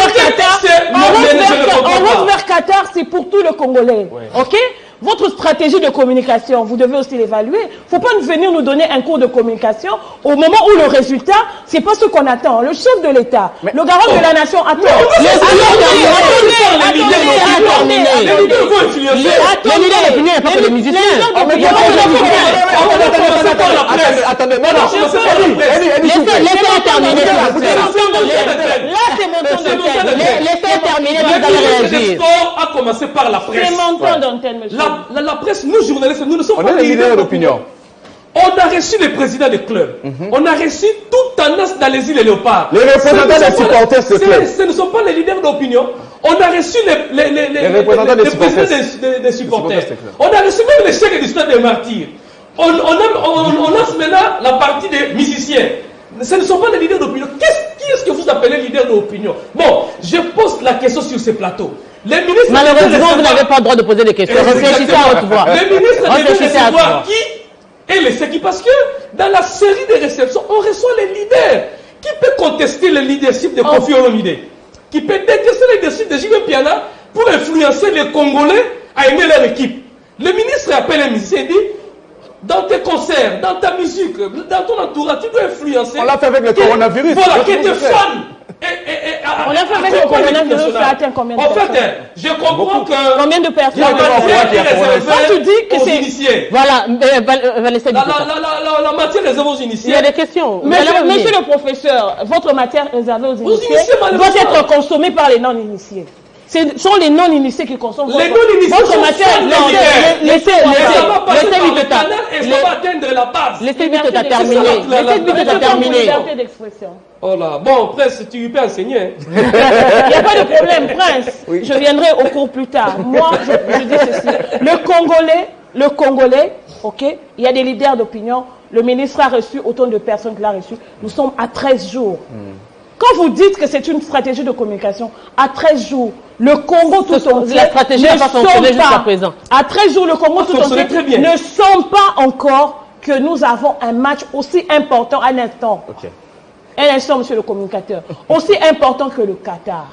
vers Qatar, c'est pour tout le Congolais. Ok? Votre stratégie de communication, vous devez aussi l'évaluer. Il ne faut pas venir nous donner un cours de communication au moment où le résultat, ce n'est pas ce qu'on attend. Le chef de l'État, le garant de la nation attend. Les musiciens. Attendez, laissez terminer. Là, c'est mon temps d'antenne. Laissez terminer, vous allez réagir. Le sport a commencé par la presse. C'est mon temps d'antenne, monsieur. La presse, nous journalistes, nous ne sommes pas des leaders d'opinion. On a reçu les présidents des clubs. On a reçu toute tendance dans les îles et Léopard. Les représentants des supporters de clubs. Ce ne sont pas les leaders d'opinion. On a reçu les représentants des présidents des supporters. On a reçu même les chefs du stade des martyrs. On lance maintenant la partie des musiciens. Ce ne sont pas les leaders d'opinion. Qui est-ce que vous appelez leader d'opinion? Bon, je pose la question sur ces plateaux. Malheureusement, vous n'avez pas le droit de poser des questions. Réfléchissez à haute voix. Les ministres devaient recevoir qui et les qui, parce que dans la série de réceptions, on reçoit les leaders. Qui peut contester le leadership de Kofi Olomide? Qui peut détester le leadership de J.B. Piana pour influencer les Congolais à aimer leur équipe? Le ministre appelle les musiciens et dit, dans tes concerts, dans ta musique, dans ton entourage, tu dois influencer. On l'a fait avec le coronavirus. Voilà, qui te fan. On l'a fait avec le coronavirus, ça atteint combien de personnes? En fait, je comprends que... Combien de personnes? Tu dis que c'est initié. Voilà, la matière réservée aux initiés. Il y a des questions. Monsieur le professeur, votre matière réservée aux initiés doit être consommée par les non-initiés. Ce sont les non-initiés qui consomment les non-initiés. Votre matière. Laissez-lui terminer. Oh là, bon, Prince, tu peux enseigner. Il n'y a pas de problème, Prince. Oui. Je viendrai au cours plus tard. Moi, je dis ceci. Le Congolais, ok, il y a des leaders d'opinion. Le ministre a reçu autant de personnes qu'il a reçu. Nous sommes à 13 jours. Quand vous dites que c'est une stratégie de communication, à 13 jours, le Congo tout entier la stratégie n'a pas fonctionné jusqu'à présent. À 13 jours, le Congo tout entier ne sent pas encore que nous avons un match aussi important à l'instant. Un instant, monsieur le communicateur. Aussi important que le Qatar.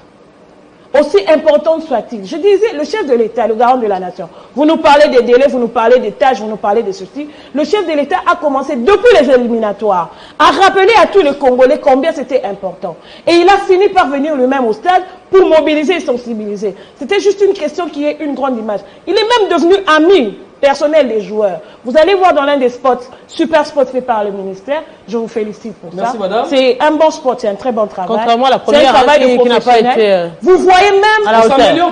aussi importante soit-il. Je disais, le chef de l'État, le garant de la nation, vous nous parlez des délais, vous nous parlez des tâches, vous nous parlez de ceci. Le chef de l'État a commencé depuis les éliminatoires à rappeler à tous les Congolais combien c'était important. Et il a fini par venir lui-même au stade pour mobiliser et sensibiliser. C'était juste une question qui est une grande image. Il est même devenu ami personnel des joueurs. Vous allez voir dans l'un des spots, super spot fait par le ministère, je vous félicite pour ça. Merci madame. C'est un bon spot, c'est un très bon travail. Contrairement à la première qui n'a pas été... Vous voyez même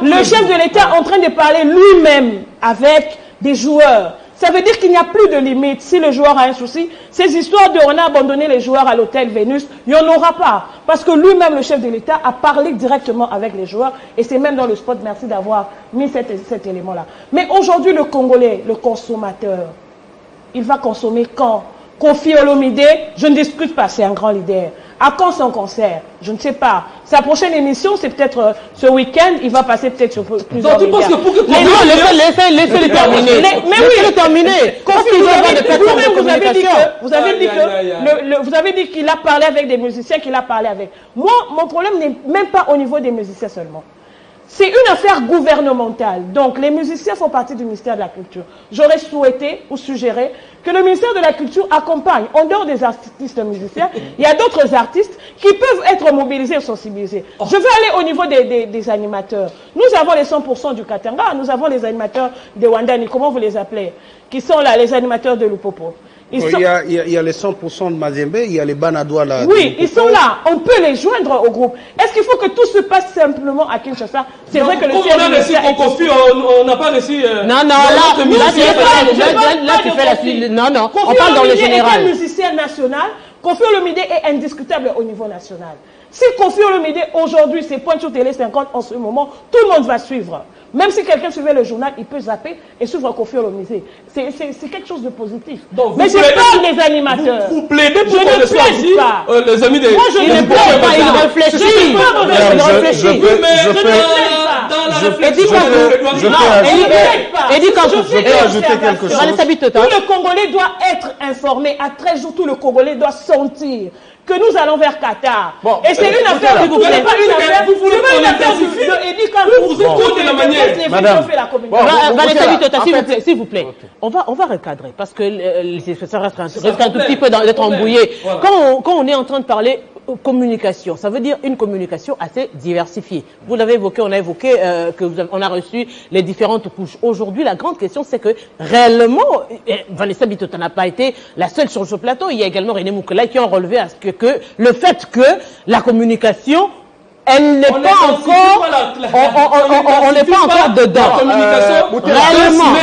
le chef de l'État en train de parler lui-même avec des joueurs. Ça veut dire qu'il n'y a plus de limite. Si le joueur a un souci, ces histoires de on a abandonné les joueurs à l'hôtel Vénus, il n'y en aura pas. Parce que lui-même, le chef de l'État, a parlé directement avec les joueurs. Et c'est même dans le spot, merci d'avoir mis cet élément-là. Mais aujourd'hui, le Congolais, le consommateur, il va consommer quand? Kofi Olomide, je ne discute pas, c'est un grand leader. À quand son concert? Je ne sais pas. Sa prochaine émission, c'est peut-être ce week-end, il va passer peut-être sur plusieurs médias. Donc tu penses que pour que... Laissez-le terminer. Mais oui, laissez-le terminer. Vous avez dit qu'il a parlé avec des musiciens, qu'il a parlé avec. Moi, mon problème n'est même pas au niveau des musiciens seulement. C'est une affaire gouvernementale. Donc, les musiciens font partie du ministère de la Culture. J'aurais souhaité ou suggéré que le ministère de la Culture accompagne, en dehors des artistes musiciens, il y a d'autres artistes qui peuvent être mobilisés et sensibilisés. Je veux aller au niveau des animateurs. Nous avons les 100% du Katanga, nous avons les animateurs de Wandani, comment vous les appelez? Qui sont là, les animateurs de Lupopo. Il y a les 100% de Mazembe, il y a les Banadois là. Oui, ils sont là. On peut les joindre au groupe. Est-ce qu'il faut que tout se passe simplement à Kinshasa? C'est vrai que le on a reçu Kofi, on n'a pas reçu... Non, là, tu fais la suite. Non, on parle dans le général. Kofi Olomide est un musicien national. Kofi Olomide est indiscutable au niveau national. Si Kofi Olomide aujourd'hui se pointe sur Télé 50 en ce moment, tout le monde va suivre. Même si quelqu'un suivait le journal, il peut zapper et suivre Kofi Olomide. C'est quelque chose de positif. Donc, mais je parle des animateurs. Vous plaidez pour qu'on soit ici, les amis des... Moi, je ne plaide pas, il réfléchit. Je peux ajouter quelque chose. Tout le Congolais doit être informé. À 13 jours, tout le Congolais doit sentir que nous allons vers Qatar. Bon, et c'est une affaire, vous voulez pas une affaire, vous voulez pas une affaire de Eddie Kankou. Vous écoutez la manière. Madame, s'il vous plaît, on va recadrer parce que ça risque un tout petit peu d'être embrouillé. Quand on est en train de parler communication, ça veut dire une communication assez diversifiée. Vous l'avez évoqué, on a évoqué qu'on a reçu les différentes couches. Aujourd'hui, la grande question, c'est que réellement, Vanessa Bitota n'a pas été la seule sur ce plateau. Il y a également René Moukela qui ont relevé à ce que le fait que la communication, elle n'est pas encore, on n'est pas encore dedans. La communication, réellement,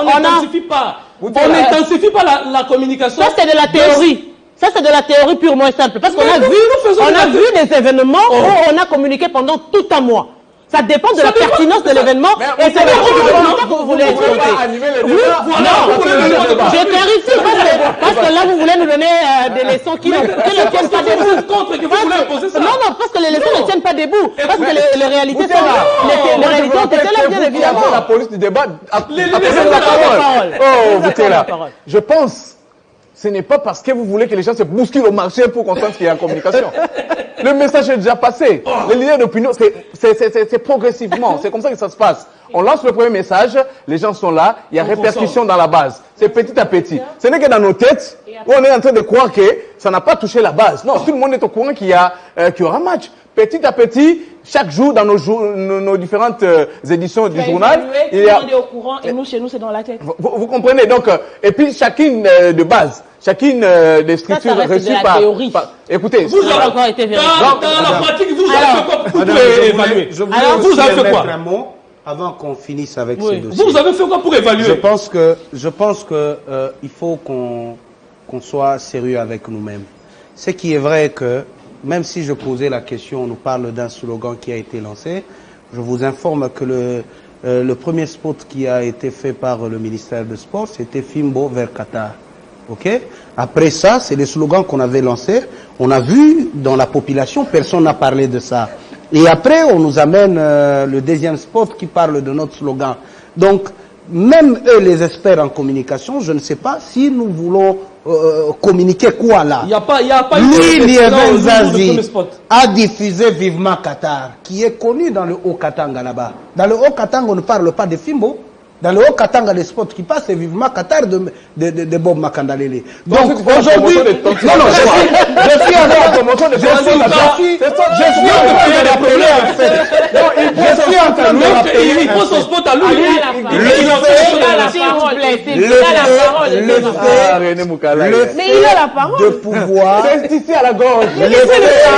on n'intensifie pas. On n'intensifie pas la communication. Ça, c'est de la théorie. Ça, c'est de la théorie purement et simple. Parce qu'on a vu des événements où on a communiqué pendant tout un mois. Ça dépend de la pertinence de l'événement et c'est que vous voulez exploiter. Je clarifie parce que là, vous voulez nous donner des leçons qui ne tiennent pas debout. Non, parce que les leçons ne tiennent pas debout. Parce que les réalités sont là. Les réalités ont été là, bien évidemment. La police du débat a posé la parole. Oh, Boutela. Je pense... Ce n'est pas parce que vous voulez que les gens se bousculent au marché pour comprendre ce qu'il y a en communication. Le message est déjà passé. Les leaders d'opinion, c'est progressivement. C'est comme ça que ça se passe. On lance le premier message, les gens sont là, il y a répercussion dans la base. C'est petit à petit. Ce n'est que dans nos têtes où on est en train de croire que ça n'a pas touché la base. Non, tout le monde est au courant qu'il y aura un match. Petit à petit, chaque jour, dans nos différentes éditions du journal, il y a... Tout le monde est au courant et nous, chez nous, c'est dans la tête. Vous comprenez? Donc, et puis chacune de base, chacune des structures reçues par... Écoutez, vous avez encore été vérifié. Dans la pratique, vous avez fait quoi pour évaluer? Vous avez fait quoi? Un mot avant qu'on finisse avec ce dossier. Vous avez fait quoi pour évaluer? Je pense que il faut qu'on soit sérieux avec nous-mêmes. Ce qui est vrai que même si je posais la question, on nous parle d'un slogan qui a été lancé. Je vous informe que le premier spot qui a été fait par le ministère du Sport, c'était Fimbo vers Qatar. Okay? Après ça, c'est les slogans qu'on avait lancés. On a vu dans la population, personne n'a parlé de ça. Et après, on nous amène le deuxième spot qui parle de notre slogan. Donc, même eux, les experts en communication, je ne sais pas si nous voulons communiquer quoi là. Il n'y a pas Lui, Liévin Zazie, a diffusé Vivement Qatar, qui est connu dans le Haut-Katanga là-bas. Dans le Haut-Katanga, on ne parle pas de Fimbo. Dans le Haut-Katanga, les spots qui passent, c'est Vivement Qatar de Bob Makandalele. Donc aujourd'hui, je suis en train de rappeler. Il faut son spot à lui. Mais il a la parole. De pouvoir,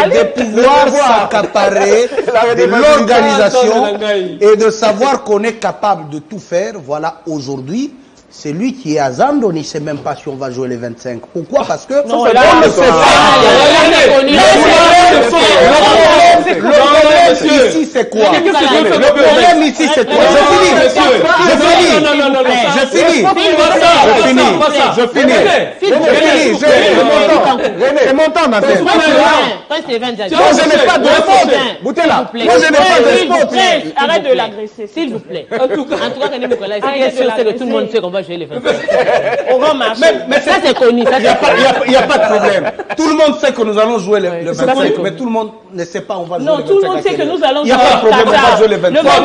de pouvoir s'accaparer de l'organisation et de savoir qu'on est capable de tout faire. Voilà, aujourd'hui, c'est lui qui est à Zando, on ne sait même pas si on va jouer les 25. Pourquoi? Parce que on ne sait pas. Le problème ici, c'est quoi? Le problème ici, c'est quoi? Je finis. C'est mon temps, ma fille. Moi, je n'ai pas de faute. Boutela. Moi, je n'ai pas de faute. Arrête de l'agresser. S'il vous plaît. En tout cas, René Moukala, c'est que tout le monde sait qu'on va jouer les 25. On va marcher. Mais ça, c'est connu. Il n'y a pas de problème. Tout le monde sait que nous allons jouer le 25, mais tout le monde ne sait pas on va jouer le 25. Non, tout le monde sait que nous allons jouer. Il n'y a pas de problème, on va jouer le 25. Le 25,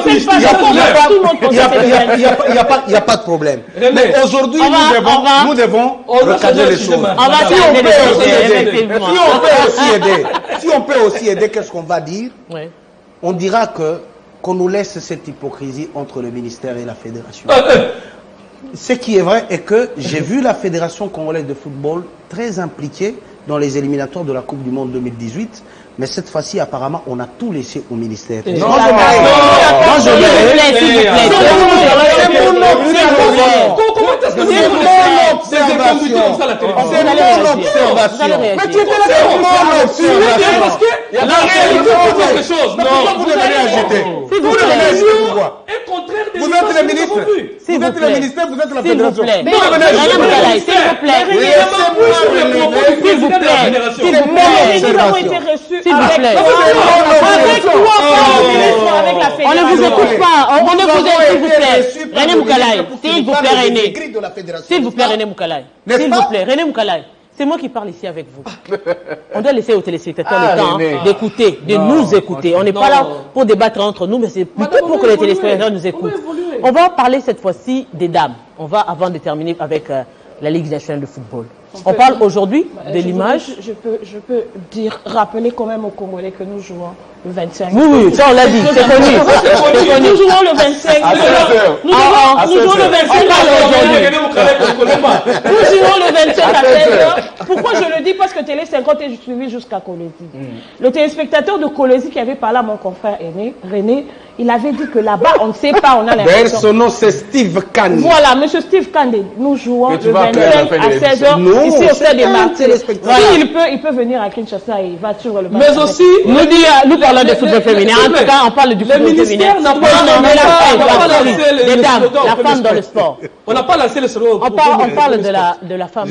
il n'y a pas de problème. Mais aujourd'hui, nous devons recadrer les choses. Si on peut aussi aider, qu'est-ce qu'on va dire? On dira qu'on nous laisse cette hypocrisie entre le ministère et la fédération. Ce qui est vrai est que j'ai vu la Fédération congolaise de football très impliquée dans les éliminatoires de la Coupe du Monde 2018. Mais cette fois-ci, apparemment, on a tout laissé au ministère. C'est mon Vous êtes le ministre, vous êtes la fédération. S'il vous plaît, nous avons été reçus s'il vous plaît. On ne vous écoute pas. On ne vous écoute, s'il vous plaît. René Moukalaï, s'il vous plaît, René. S'il vous plaît, René Moukalaï. S'il vous plaît, René Moukalaï. C'est moi qui parle ici avec vous. On doit laisser aux téléspectateurs le temps d'écouter, de nous écouter. On n'est pas là pour débattre entre nous, mais c'est plutôt pour que les téléspectateurs nous écoutent. On va parler cette fois-ci des dames. On va, avant de terminer avec la Ligue nationale de football. On parle aujourd'hui de l'image. Je peux rappeler quand même aux Congolais que nous jouons le 25. Oui, ça on l'a dit, c'est connu. Nous jouons le 25. Nous jouons le 25 Nous jouons le 25 à 16h. Pourquoi je le dis? Parce que Télé 50 est suivi jusqu'à Kolesi. Le téléspectateur de Kolesi qui avait parlé à mon confrère René, il avait dit que là-bas, on ne sait pas, on a l'impression. D'ailleurs, son nom c'est Steve Kandé. Voilà, monsieur Steve Kandé. Nous jouons le 25 à 16h. Ici au stade des Martyrs. Il peut venir à Kinshasa et il va sur le 25. Mais aussi, nous parlons de football féminin. En tout cas, on parle du football féminin. La femme dans le sport. On n'a pas lancé le slogan. On parle de la femme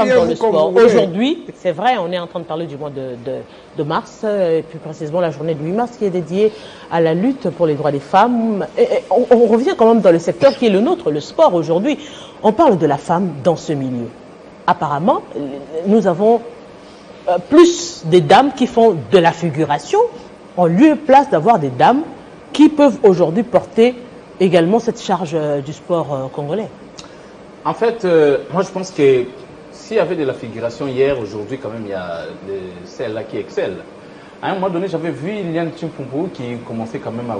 dans le sport. Aujourd'hui, c'est vrai, on est en train de parler du mois de mars, et plus précisément la journée du 8 mars qui est dédiée à la lutte pour les droits des femmes. Et on revient quand même dans le secteur qui est le nôtre, le sport aujourd'hui. On parle de la femme dans ce milieu. Apparemment, nous avons plus des dames qui font de la figuration, en lieu et place d'avoir des dames qui peuvent aujourd'hui porter également cette charge du sport congolais. En fait, moi je pense que s'il y avait de la figuration hier, aujourd'hui quand même il y a celles-là qui excellent. À un moment donné, j'avais vu Liliane Tchimpumpu qui commençait quand même à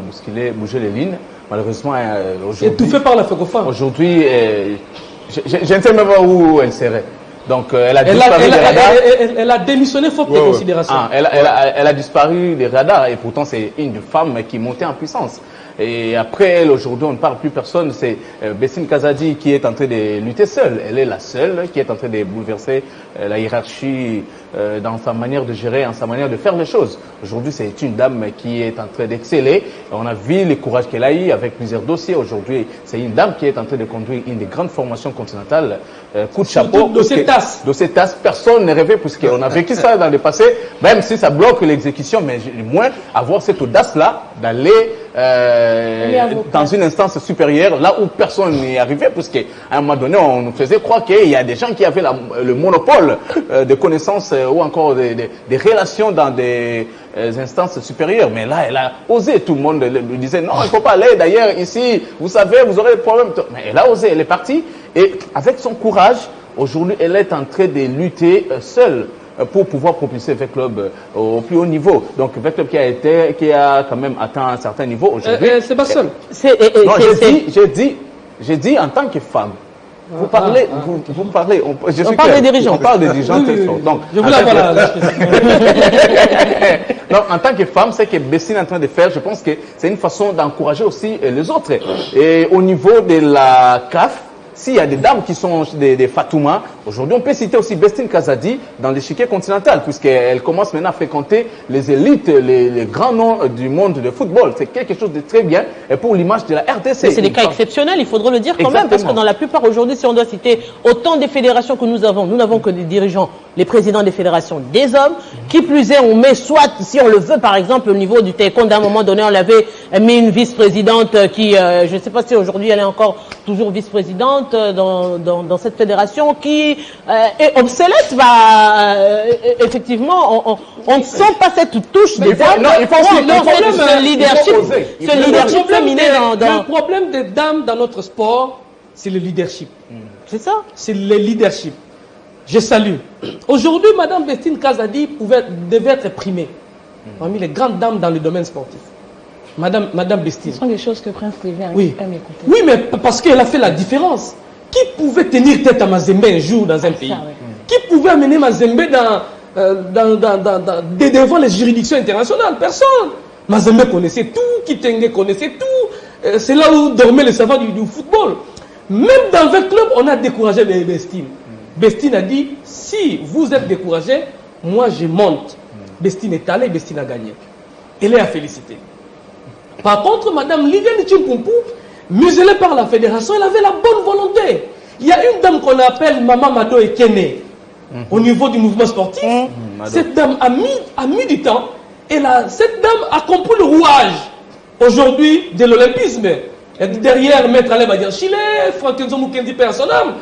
bouger les lignes. Malheureusement, aujourd'hui... Étouffée par la FECOFA. Aujourd'hui, je ne sais même pas où elle serait. Donc, elle a disparu des radars. Elle a démissionné faute de considération. Elle a disparu des radars et pourtant c'est une femme qui montait en puissance. Et après elle, aujourd'hui, on ne parle plus personne. C'est Bessine Kazadi qui est en train de lutter seule. Elle est la seule qui est en train de bouleverser la hiérarchie dans sa manière de gérer, dans sa manière de faire les choses. Aujourd'hui, c'est une dame qui est en train d'exceller. On a vu le courage qu'elle a eu avec plusieurs dossiers. Aujourd'hui, c'est une dame qui est en train de conduire une des grandes formations continentales. Coup de chapeau. Dossier TAS. Dossier TAS, personne ne rêvait puisqu'on a vécu ça dans le passé, même si ça bloque l'exécution, mais au moins avoir cette audace-là d'aller dans une instance supérieure, là où personne n'est arrivé, puisqu'à un moment donné, on nous faisait croire qu'il y a des gens qui avaient le monopole de connaissances ou encore des relations dans des instances supérieures. Mais là, elle a osé. Tout le monde lui disait non, il ne faut pas aller. D'ailleurs, ici, vous savez, vous aurez des problèmes. Mais elle a osé, elle est partie. Et avec son courage, aujourd'hui, elle est en train de lutter seule pour pouvoir propulser VEC Club au plus haut niveau. Donc, VEC Club qui a quand même atteint un certain niveau aujourd'hui. C'est pas seul. Non, j'ai dit en tant que femme. Vous parlez, vous parlez. On parle des dirigeants. On parle des dirigeants. Oui. Donc, je voulais avoir donc, en tant que femme, c'est que Bestine est en train de faire, je pense que c'est une façon d'encourager aussi les autres. Et au niveau de la CAF, s'il y a des dames qui sont des Fatouma, aujourd'hui on peut citer aussi Bestine Kazadi dans l'échiquier continental, puisqu'elle commence maintenant à fréquenter les élites, les grands noms du monde de football. C'est quelque chose de très bien et pour l'image de la RDC. C'est des cas exceptionnels, il faudrait le dire quand même, parce que dans la plupart aujourd'hui, si on doit citer autant des fédérations que nous n'avons que des dirigeants, les présidents des fédérations, des hommes. Qui plus est, on met soit, si on le veut par exemple, au niveau du taekwondo, à un moment donné, on l'avait mis une vice-présidente qui, je ne sais pas si aujourd'hui elle est encore toujours vice-présidente, dans cette fédération qui est obsolète. Effectivement, on ne sent pas cette touche des dames. Non, il faut aussi ce leadership féminin Le problème des dames dans notre sport, c'est le leadership. C'est ça. C'est le leadership. Je salue. Aujourd'hui, Madame Bestine Kazadi devait être primée parmi les grandes dames dans le domaine sportif. Madame Bestine. Ce sont des choses que Prince Lévy aime écouter. Oui, mais parce qu'elle a fait la différence. Qui pouvait tenir tête à Mazembe un jour dans un pays? Qui pouvait amener Mazembe devant les juridictions internationales? Personne. Mazembe connaissait tout, Kitenge connaissait tout. C'est là où dormait le savant du football. Même dans le club, on a découragé Bestine. Bestine a dit, si vous êtes découragé, moi je monte. Bestine est allée, Bestine a gagné. Elle est à féliciter. Par contre, Madame Lidiane Tchimpoupou, muselée par la fédération, elle avait la bonne volonté. Il y a une dame qu'on appelle Maman Mado Ekene au niveau du mouvement sportif. Cette dame a mis du temps et cette dame a compris le rouage aujourd'hui de l'olympisme. Derrière Maître Alain Badian-Chile, Franck Enzo Mukendi Personnam,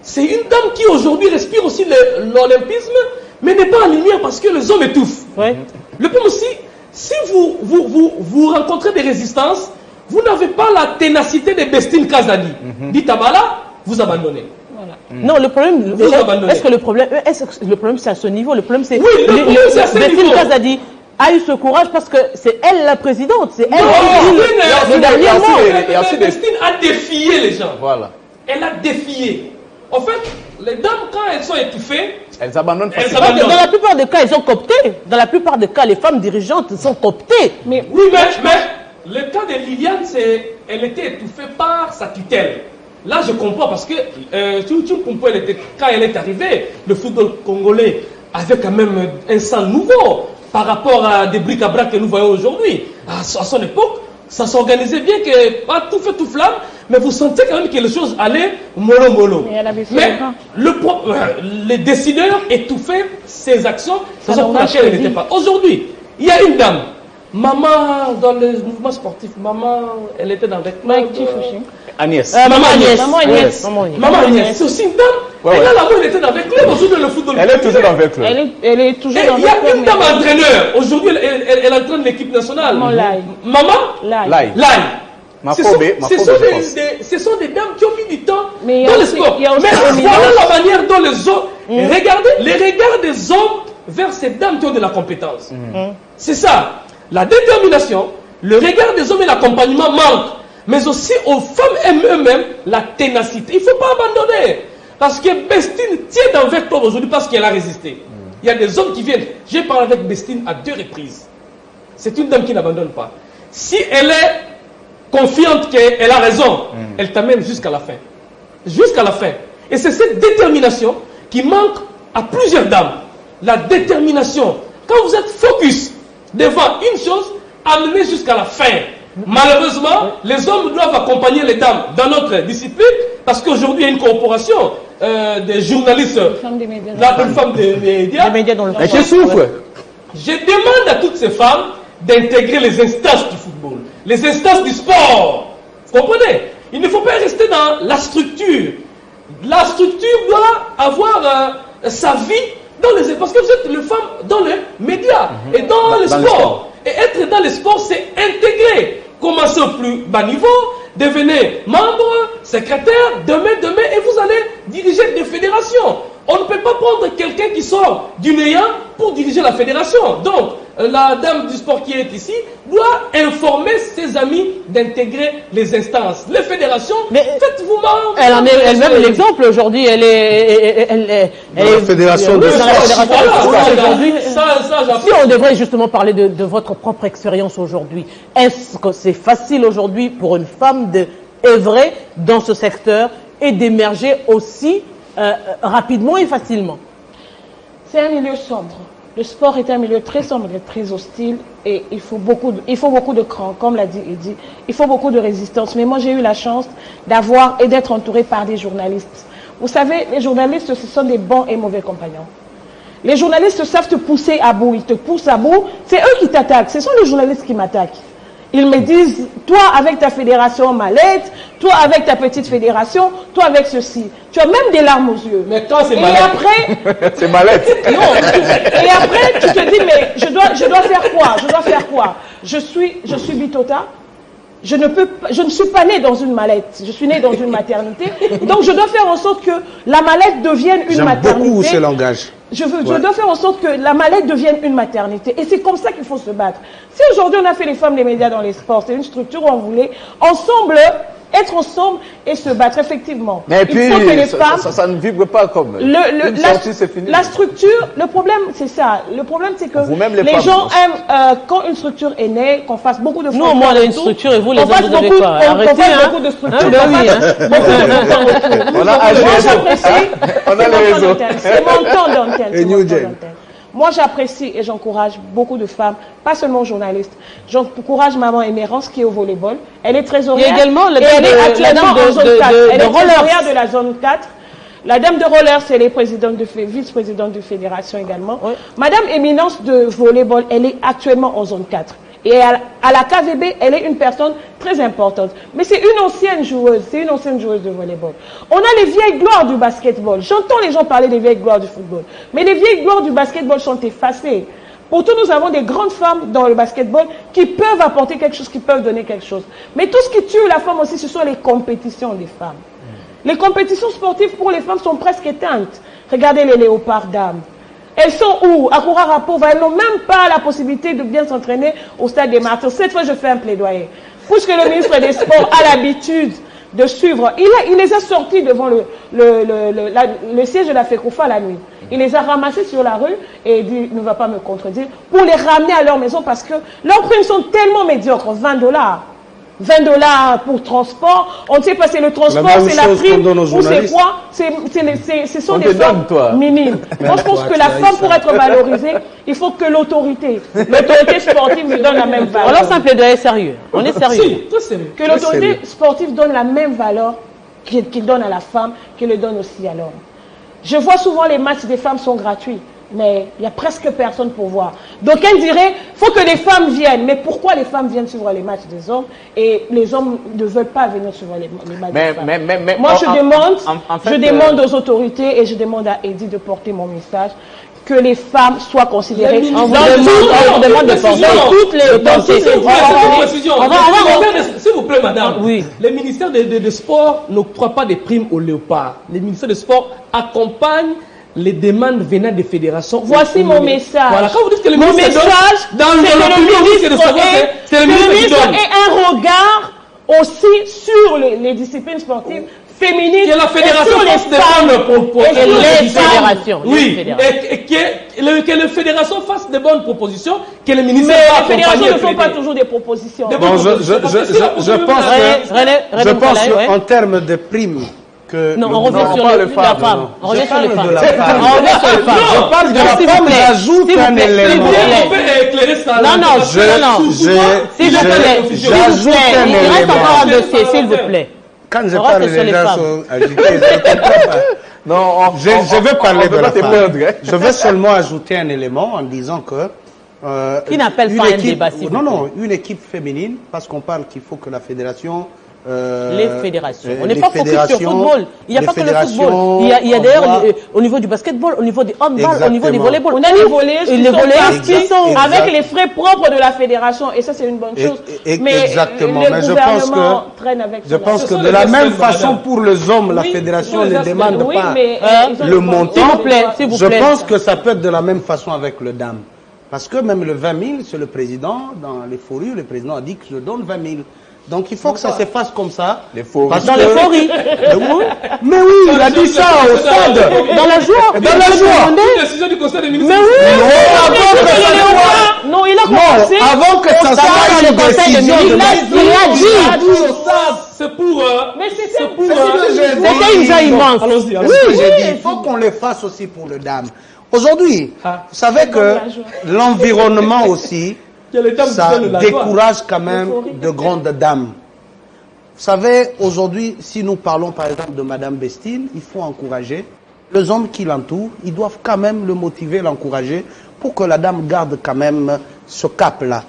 c'est une dame qui aujourd'hui respire aussi l'olympisme, mais n'est pas en lumière parce que les hommes étouffent. Ouais. Le problème aussi, si vous rencontrez des résistances, vous n'avez pas la ténacité de Bestine Kazadi. Dites Tabala, vous abandonnez. Voilà. Non, le problème, est-ce que le problème c'est à ce niveau? Le problème c'est Bestine Kazadi a eu ce courage parce que c'est elle la présidente, c'est elle qui dit le dernier mot. Bestine a défié les gens. Voilà. Elle a défié. En fait, les dames, quand elles sont étouffées, elles abandonnent facilement. Dans la plupart des cas, elles sont cooptées. Dans la plupart des cas, les femmes dirigeantes sont cooptées. Mais oui, mais le cas de Liliane, elle était étouffée par sa tutelle. Là, je comprends parce que quand elle est arrivée, le football congolais avait quand même un sang nouveau par rapport à des bric-à-brac que nous voyons aujourd'hui. À son époque, ça s'organisait bien, que pas tout feu, tout flamme, mais vous sentez quand même que les choses allaient mollo. Mais les décideurs étouffaient ces actions, c'est pour laquelle elle n'était pas. Aujourd'hui, il y a une dame, maman dans le mouvement sportif, elle était dans Agnès. Maman Agnès, c'est aussi une dame. Elle a là-bas, elle était dans le club, aujourd'hui le football. Elle est toujours dans le club. Elle est toujours dans le club. Il y a une dame entraîneur. Aujourd'hui, elle entraîne l'équipe nationale. Maman Lai. Ce sont des dames qui ont mis du temps dans le sport. Mais voilà la manière dont les hommes... Regardez les regards des hommes vers ces dames qui ont de la compétence. C'est ça. La détermination, le regard des hommes et l'accompagnement manquent. Mais aussi aux femmes eux-mêmes, la ténacité. Il ne faut pas abandonner. Parce que Bestine tient dans VEC Club aujourd'hui parce qu'elle a résisté. Il y a des hommes qui viennent. J'ai parlé avec Bestine à 2 reprises. C'est une dame qui n'abandonne pas. Si elle est confiante qu'elle a raison, elle t'amène jusqu'à la fin. Jusqu'à la fin. Et c'est cette détermination qui manque à plusieurs dames. La détermination. Quand vous êtes focus devant une chose, amenez jusqu'à la fin. Malheureusement, les hommes doivent accompagner les dames dans notre discipline parce qu'aujourd'hui il y a une corporation des journalistes, la femmes des médias. Qui souffre. Je demande à toutes ces femmes d'intégrer les instances du football, les instances du sport. Vous comprenez? Il ne faut pas rester dans la structure. La structure doit avoir sa vie dans les... Parce que vous êtes une femme dans les médias et dans le sport. Et être dans le sport, c'est intégrer. Commencez au plus bas niveau, devenez membre, secrétaire, demain, et vous allez diriger des fédérations. On ne peut pas prendre quelqu'un qui sort du néant pour diriger la fédération. Donc, la dame du sport qui est ici doit informer ses amis d'intégrer les instances. Les fédérations, faites-vous membre. Elle en est elle-même l'exemple aujourd'hui. Elle est la fédération de sport. Aujourd'hui. Si on devrait justement parler de votre propre expérience aujourd'hui, est-ce que c'est facile aujourd'hui pour une femme d'œuvrer dans ce secteur et d'émerger aussi rapidement et facilement? C'est un milieu sombre. Le sport est un milieu très sombre et très hostile et il faut beaucoup de cran, comme l'a dit Eddy. Il faut beaucoup de résistance. Mais moi, j'ai eu la chance d'avoir et d'être entourée par des journalistes. Vous savez, les journalistes, ce sont des bons et mauvais compagnons. Les journalistes savent te pousser à bout. Ils te poussent à bout. C'est eux qui t'attaquent. Ce sont les journalistes qui m'attaquent. Ils me disent, toi avec ta fédération Mallette, toi avec ta petite fédération, toi avec ceci. Tu as même des larmes aux yeux. Mais quand c'est Mallette. Et après... c'est Mallette. Non. Et après, tu te dis, mais je dois faire quoi? Je dois faire quoi? Je suis Bitota. Je ne suis pas née dans une mallette. Je suis née dans une maternité. Donc, je dois faire en sorte que la mallette devienne une maternité. J'aime beaucoup ce langage. Je dois faire en sorte que la mallette devienne une maternité. Et c'est comme ça qu'il faut se battre. Si aujourd'hui, on a fait les femmes des médias dans les sports, c'est une structure où on voulait ensemble être ensemble et se battre, effectivement. Mais puis, il faut que les femmes, ça ne vibre pas comme... la structure, le problème, c'est ça. Le problème, c'est que les gens aiment, quand une structure est née, qu'on fasse beaucoup de... Nous, au moins, on a une structure et vous, les hommes, vous avez quoi? Arrêtez, beaucoup de structures. On a moi, j'apprécie... On a les réseaux. C'est mon temps d'antenne. Moi, j'apprécie et j'encourage beaucoup de femmes, pas seulement journalistes. J'encourage maman Émérance qui est au volleyball. Elle est trésorière. Il y a également elle est actuellement en zone 4. Elle est trésorière de la zone 4. La dame de roller, c'est les vice-présidente de fédération également. Oui. Madame Éminence de volleyball, elle est actuellement en zone 4. Et à la KVB, elle est une personne très importante. Mais c'est une ancienne joueuse, de volleyball. On a les vieilles gloires du basketball. J'entends les gens parler des vieilles gloires du football. Mais les vieilles gloires du basketball sont effacées. Pourtant, nous avons des grandes femmes dans le basketball qui peuvent apporter quelque chose, qui peuvent donner quelque chose. Mais tout ce qui tue la femme aussi, ce sont les compétitions des femmes. Les compétitions sportives pour les femmes sont presque éteintes. Regardez les léopards dames. Elles sont où? À Kourarapova, elles n'ont même pas la possibilité de bien s'entraîner au stade des Martyrs. Cette fois, je fais un plaidoyer. Puisque le ministre des Sports a l'habitude de suivre, il les a sortis devant le siège de la FECOFA la nuit. Il les a ramassés sur la rue et il dit, ne va pas me contredire, pour les ramener à leur maison parce que leurs primes sont tellement médiocres, $20. $20 pour transport, on ne sait pas c'est le transport, c'est la prime, ou c'est quoi, ce sont des sommes minimes. Moi je pense que la femme pour être valorisée, il faut que l'autorité sportive lui donne la même valeur. Alors ça peut être sérieux, on est sérieux. Si, tout sérieux. Que l'autorité sportive donne la même valeur qu'il donne à la femme, qu'il le donne aussi à l'homme. Je vois souvent les matchs des femmes sont gratuits. Mais il n'y a presque personne pour voir. Donc elle dirait, il faut que les femmes viennent. Mais pourquoi les femmes viennent suivre les matchs des hommes et les hommes ne veulent pas venir suivre les matchs des femmes? Moi je demande aux autorités et je demande à Eddy de porter mon message, que les femmes soient considérées. On vous demande de porter toutes les pensées. S'il vous plaît, madame. Oui. Les ministères de sport n'octroient pas des primes aux léopards. Les ministères de sport accompagnent les demandes venant des fédérations. Voici mon message. Voilà, quand vous dites que le mon ministre message, dans le c'est le ministre ait un regard aussi sur les disciplines sportives féminines. Que la fédération fasse des bonnes propositions. Oui. Et que les fédérations fassent des bonnes propositions, que les ministères. Mais les fédérations ne font pas toujours des propositions. Bon, je pense en termes de primes. Non, on revient sur la femme. On revient sur les femmes. Je parle de la femme, j'ajoute un élément. On peut éclairer ça. Non, s'il vous plaît. J'ajoute un élément. Il reste encore un dossier, s'il vous plaît. Quand je parle, les gens sont agités. Non, je vais parler de la femme. Je vais seulement ajouter un élément en disant que Qui n'appelle pas un débat, s'il vous plaît. Non, une équipe féminine, parce qu'on parle qu'il faut que la fédération... les fédérations. On n'est pas focus sur le football. Il n'y a pas que le football. Il y a d'ailleurs au niveau du basketball, au niveau du handball, au niveau du volleyball. On a les volleyeuses qui sont avec les frais propres de la fédération. Et ça, c'est une bonne chose. Exactement. Mais je pense que de la même façon pour les hommes, la fédération ne demande pas le montant. Je pense que ça peut être de la même façon avec le dame. Parce que même le 20 000, c'est le président, dans l'euphorie, le président a dit que je donne 20 000. Donc il faut que ça se fasse comme ça. Dans l'euphorie. Mais oui, il a dit ça au stade. Dans la joie. Dans la joie. Une décision du conseil des ministres. Mais oui. Non, il a commencé. Avant que ça soit une décision de il a dit. C'est pour... Mais c'était une joie immense. Allons-y. Il faut qu'on le fasse aussi pour le dame. Aujourd'hui, vous savez que l'environnement aussi, ça décourage quand même de grandes dames. Vous savez, aujourd'hui, si nous parlons par exemple de Madame Bestine, il faut encourager. Les hommes qui l'entourent, ils doivent quand même le motiver, l'encourager, pour que la dame garde quand même ce cap-là.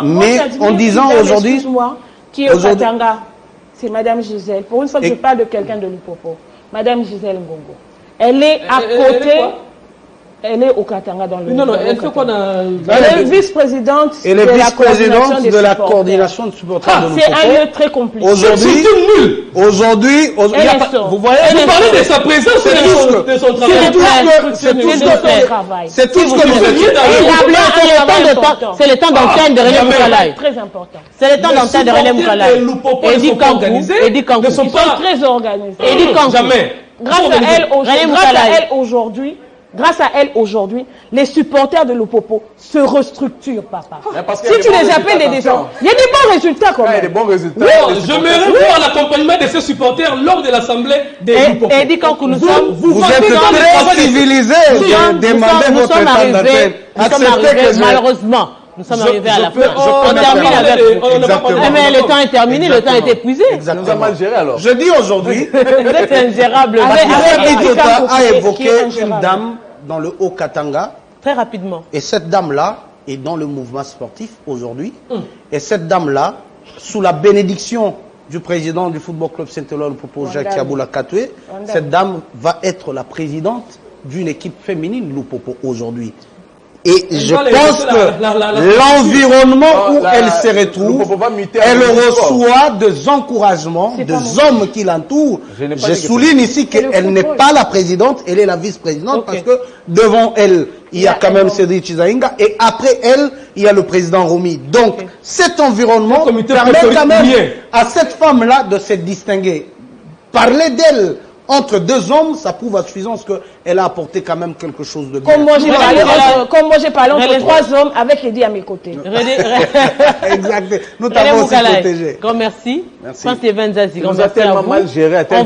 Mais en disant aujourd'hui... Excuse-moi, qui est au Katanga, c'est Madame Gisèle. Pour une fois que je parle de quelqu'un de Lupopo, Madame Gisèle Ngongo. Elle est à côté... Elle est au Katanga dans le... Non, elle fait quoi dans... Elle est vice-présidente de la coordination de supporters de C'est un lieu très compliqué. Aujourd'hui, vous voyez, vous parlez de sa présence de son travail. C'est tout ce que nous C'est le temps d'antenne de René Moukalaï. Très important. C'est le temps d'antenne de René Moukalaï. Eddie Kankou, ils sont très organisés. Eddie Kankou. Jamais. Grâce à elle, aujourd'hui, les supporters de Lupopo se restructurent, papa. Si tu les appelles des descendants, il y a des bons résultats quand même. Il y a des bons résultats. J'aimerais voir l'accompagnement de ces supporters lors de l'assemblée des Lupopo. Et dit quand nous sommes... Vous êtes très civilisés de demander votre temps d'antenne. Malheureusement. Nous sommes arrivés à la fin. On termine avec... Mais le temps est terminé, le temps est épuisé. Nous avons mal géré alors. Je dis aujourd'hui... Vous êtes ingérable. a évoqué une dame dans le Haut-Katanga. Très rapidement. Et cette dame-là est dans le mouvement sportif aujourd'hui. Et cette dame-là, sous la bénédiction du président du Football Club Saint-Éloi Lupopo, Jacques Yaboula Katoué, cette dame va être la présidente d'une équipe féminine Lupopo aujourd'hui. Et je pense que l'environnement où elle se retrouve, elle reçoit des encouragements des hommes qui l'entourent. Je souligne ici qu'elle n'est pas la présidente, elle est la vice-présidente parce que devant elle, il y a quand même Cédric Chizaïnga et après elle, il y a le président Romy. Donc cet environnement permet quand même à cette femme-là de se distinguer. Parler d'elle entre deux hommes, ça prouve à suffisance qu'elle a apporté quand même quelque chose de bien. Comme moi j'ai parlé entre trois hommes avec Eddie à mes côtés. Exact. Nous t'avons aussi protégé. Grand merci. Merci. Nous a tellement mal géré à tel on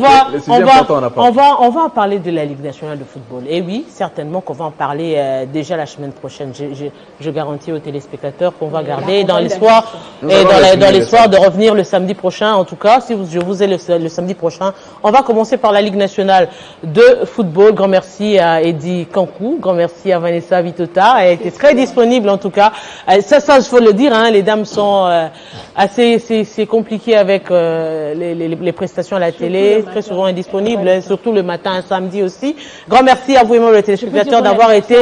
va en parler de la Ligue nationale de football. Et oui, certainement qu'on va en parler déjà la semaine prochaine. Je garantis aux téléspectateurs qu'on va garder dans l'espoir dans l'espoir de revenir le samedi prochain. En tout cas, si je vous ai le samedi prochain, on va commencer par la Ligue nationale de football. Grand merci à Eddie Kankou, grand merci à Vanessa Vitota. Elle était très disponible en tout cas. Ça, il faut le dire, hein, les dames sont c'est compliqué avec les prestations à la télé, très souvent indisponibles, surtout le matin, samedi aussi. Grand merci à vous, les téléspectateurs, d'avoir été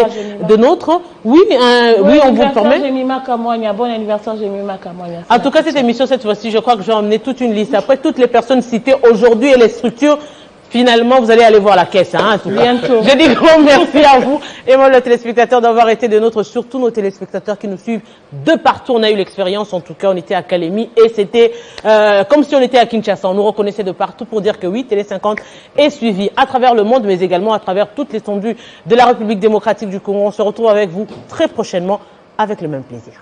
de nôtres. Oui, on vous permet. Bon anniversaire, Jemima Kamonia. En tout cas, cette émission, cette fois-ci, je crois que j'ai emmené toute une liste. Après, toutes les personnes citées aujourd'hui et les structures, finalement, vous allez aller voir la caisse, hein, en tout cas. Bientôt. Je dis grand merci à vous et moi, le téléspectateur, d'avoir été de nôtres, surtout nos téléspectateurs qui nous suivent de partout. On a eu l'expérience, en tout cas, on était à Kalemi et c'était comme si on était à Kinshasa. On nous reconnaissait de partout pour dire que oui, Télé 50 est suivi à travers le monde, mais également à travers toute l'étendue de la République démocratique du Congo. On se retrouve avec vous très prochainement avec le même plaisir.